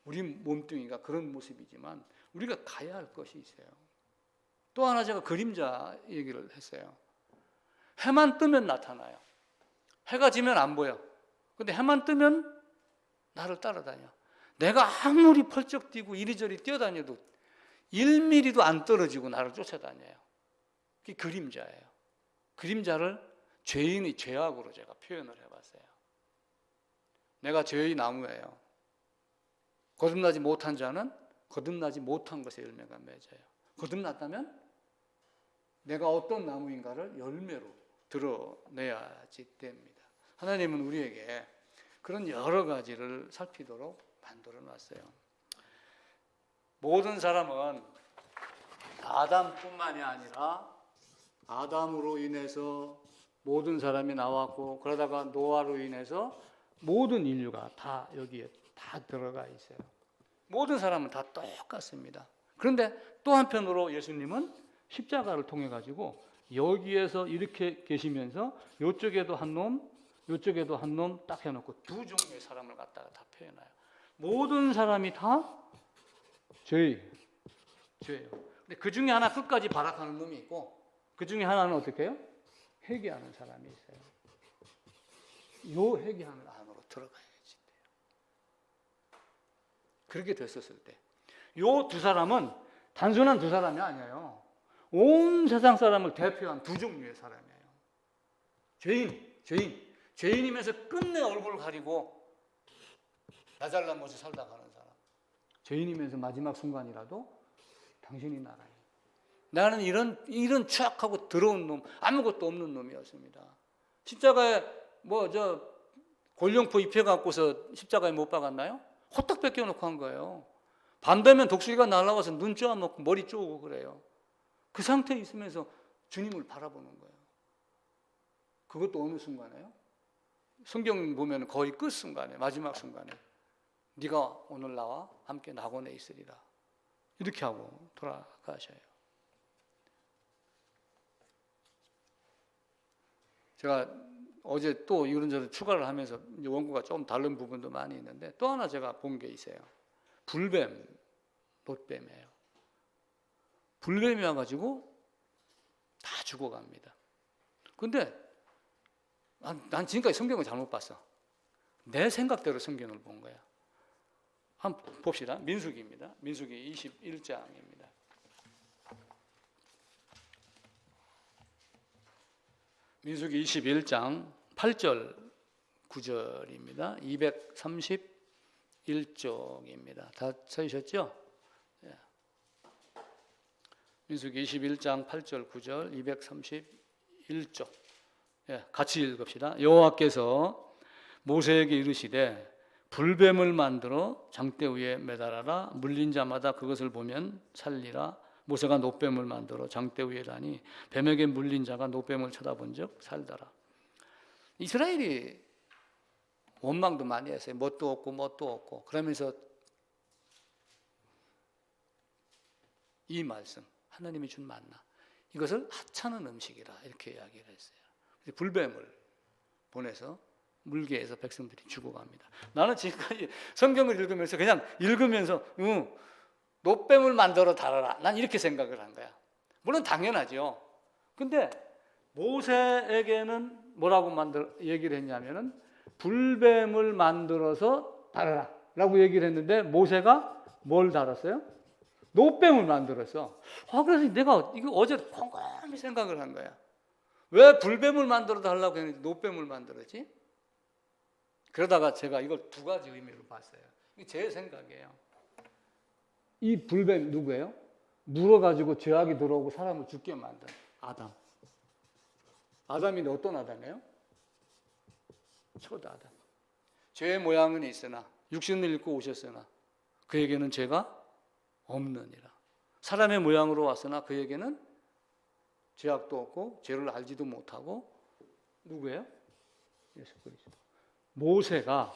우리 몸뚱이가 그런 모습이지만 우리가 가야 할 것이 있어요. 또 하나 제가 그림자 얘기를 했어요. 해만 뜨면 나타나요. 해가 지면 안 보여. 근데 해만 뜨면 나를 따라다녀. 내가 아무리 펄쩍 뛰고 이리저리 뛰어다녀도 1mm도 안 떨어지고 나를 쫓아다녀요. 그게 그림자예요. 그림자를 죄인의 죄악으로 제가 표현을 해봤어요. 내가 죄의 나무예요. 거듭나지 못한 자는 거듭나지 못한 것의 열매가 맺어요. 거듭났다면 내가 어떤 나무인가를 열매로 드러내야지 됩니다. 하나님은 우리에게 그런 여러 가지를 살피도록 만들어 놨어요. 모든 사람은 아담뿐만이 아니라 아담으로 인해서 모든 사람이 나왔고, 그러다가 노아로 인해서 모든 인류가 다 여기에 다 들어가 있어요. 모든 사람은 다 똑같습니다. 그런데 또 한편으로 예수님은 십자가를 통해 가지고 여기에서 이렇게 계시면서 이쪽에도 한 놈, 이쪽에도 한 놈 딱 해놓고 두 종류의 사람을 갖다가 다 표현해요. 모든 사람이 다 죄예요. 근데 그 중에 하나 끝까지 발악하는 놈이 있고, 그 중에 하나는 어떻게 해요? 회개하는 사람이 있어요. 요 회개하는 안으로 들어가야지 돼요. 그렇게 됐었을 때, 요 두 사람은 단순한 두 사람이 아니에요. 온 세상 사람을 대표한 두 종류의 사람이에요. 죄인이면서 끝내 얼굴을 가리고 나 잘난 모습 살다 가는 사람. 죄인이면서 마지막 순간이라도 당신이 나라요. 나는 이런 추악하고 더러운 놈, 아무것도 없는 놈이었습니다. 십자가에 골룡포 입혀갖고서 십자가에 못 박았나요? 호딱 뺏겨놓고 한 거예요. 밤 되면 독수리가 날아와서 눈 쪼아먹고 머리 쪼고 그래요. 그 상태에 있으면서 주님을 바라보는 거예요. 그것도 어느 순간에요? 성경 보면 거의 끝 순간에, 마지막 순간에 네가 오늘 나와 함께 낙원에 있으리라 이렇게 하고 돌아가셔요. 제가 어제 또 이런저런 추가를 하면서 원고가 조금 다른 부분도 많이 있는데 또 하나 제가 본 게 있어요. 불뱀, 롯뱀이에요. 불뱀이 와가지고 다 죽어갑니다. 근데 난 지금까지 성경을 잘못 봤어. 내 생각대로 성경을 본 거야. 한번 봅시다. 민수기입니다. 민수기 21장입니다. 민수기 21장 8절 9절입니다. 231쪽입니다. 다 찾으셨죠? 민수기 21장 8절 9절 231쪽 같이 읽읍시다. 여호와께서 모세에게 이르시되 불뱀을 만들어 장대 위에 매달아라. 물린 자마다 그것을 보면 살리라. 모세가 놋뱀을 만들어 장대 위에 다니 뱀에게 물린 자가 놋뱀을 쳐다본 적 살더라. 이스라엘이 원망도 많이 했어요. 뭣도 없고 그러면서 이 말씀 하나님이 준 만나 이것을 하찮은 음식이라 이렇게 이야기를 했어요. 불뱀을 보내서 물게 해서 백성들이 죽어갑니다. 나는 지금까지 성경을 읽으면서 그냥 읽으면서 놋뱀을 만들어 달아라. 난 이렇게 생각을 한 거야. 물론 당연하죠. 근데 모세에게는 뭐라고 얘기를 했냐면은 불뱀을 만들어서 달아라 라고 얘기를 했는데 모세가 뭘 달았어요? 놋뱀을 만들었어. 그래서 내가 이거 어제 곰곰이 생각을 한 거야. 왜 불뱀을 만들어 달라고 했는지 놋뱀을 만들었지? 그러다가 제가 이걸 두 가지 의미로 봤어요. 이게 제 생각이에요. 이 불뱀 누구예요? 물어가지고 죄악이 들어오고 사람을 죽게 만든 아담. 아담인데 어떤 아담이에요? 첫 아담. 죄의 모양은 있으나 육신을 입고 오셨으나 그에게는 죄가 없느니라. 사람의 모양으로 왔으나 그에게는 죄악도 없고 죄를 알지도 못하고 누구예요? 예수 그리스도. 모세가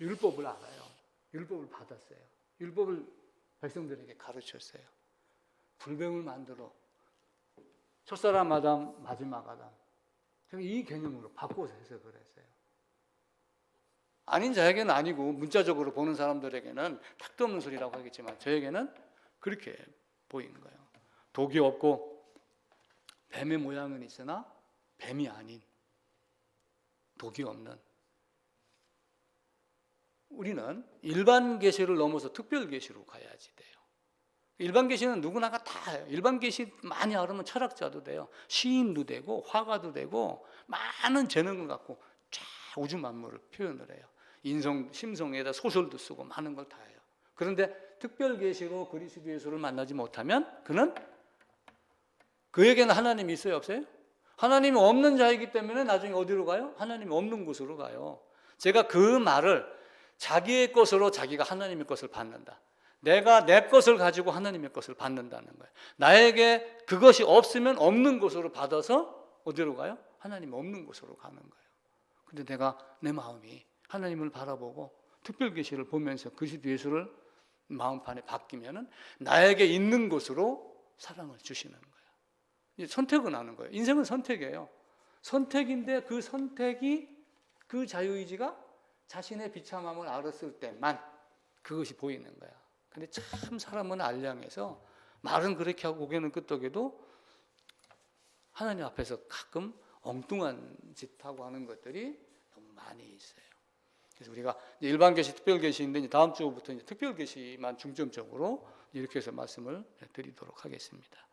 율법을 알아요. 율법을 받았어요. 율법을 백성들에게 가르쳤어요. 불뱀을 만들어 첫사람 아담, 마지막 아담. 이 개념으로 바꿔서 해석을 했어요. 아닌 자에게는 아니고 문자적으로 보는 사람들에게는 택도 없는 소리라고 하겠지만 저에게는 그렇게 보이는 거예요. 독이 없고 뱀의 모양은 있으나 뱀이 아닌 독이 없는 우리는 일반 계시를 넘어서 특별 계시로 가야지 돼요. 일반 계시는 누구나가 다 해요. 일반 계시 많이 알으면 철학자도 돼요. 시인도 되고 화가도 되고 많은 재능을 갖고 쫙 우주 만물을 표현을 해요. 인성, 심성에다 소설도 쓰고 많은 걸 다 해요. 그런데 특별 계시로 그리스도 예수를 만나지 못하면 그에게는 하나님이 있어요, 없어요? 하나님이 없는 자이기 때문에 나중에 어디로 가요? 하나님이 없는 곳으로 가요. 제가 그 말을 자기의 것으로 자기가 하나님의 것을 받는다. 내가 내 것을 가지고 하나님의 것을 받는다는 거예요. 나에게 그것이 없으면 없는 곳으로 받아서 어디로 가요? 하나님 없는 곳으로 가는 거예요. 근데 내가 내 마음이 하나님을 바라보고 특별 계시를 보면서 그리스도 예수를 마음판에 바뀌면은 나에게 있는 곳으로 사랑을 주시는 거예요. 선택은 하는 거예요. 인생은 선택이에요. 선택인데 그 선택이 그 자유의지가 자신의 비참함을 알았을 때만 그것이 보이는 거야. 근데 참 사람은 알량해서 말은 그렇게 하고 고개는 끄덕여도 하나님 앞에서 가끔 엉뚱한 짓하고 하는 것들이 너무 많이 있어요. 그래서 우리가 일반 계시, 특별 계시인데 다음 주부터 특별 계시만 중점적으로 이렇게 해서 말씀을 드리도록 하겠습니다.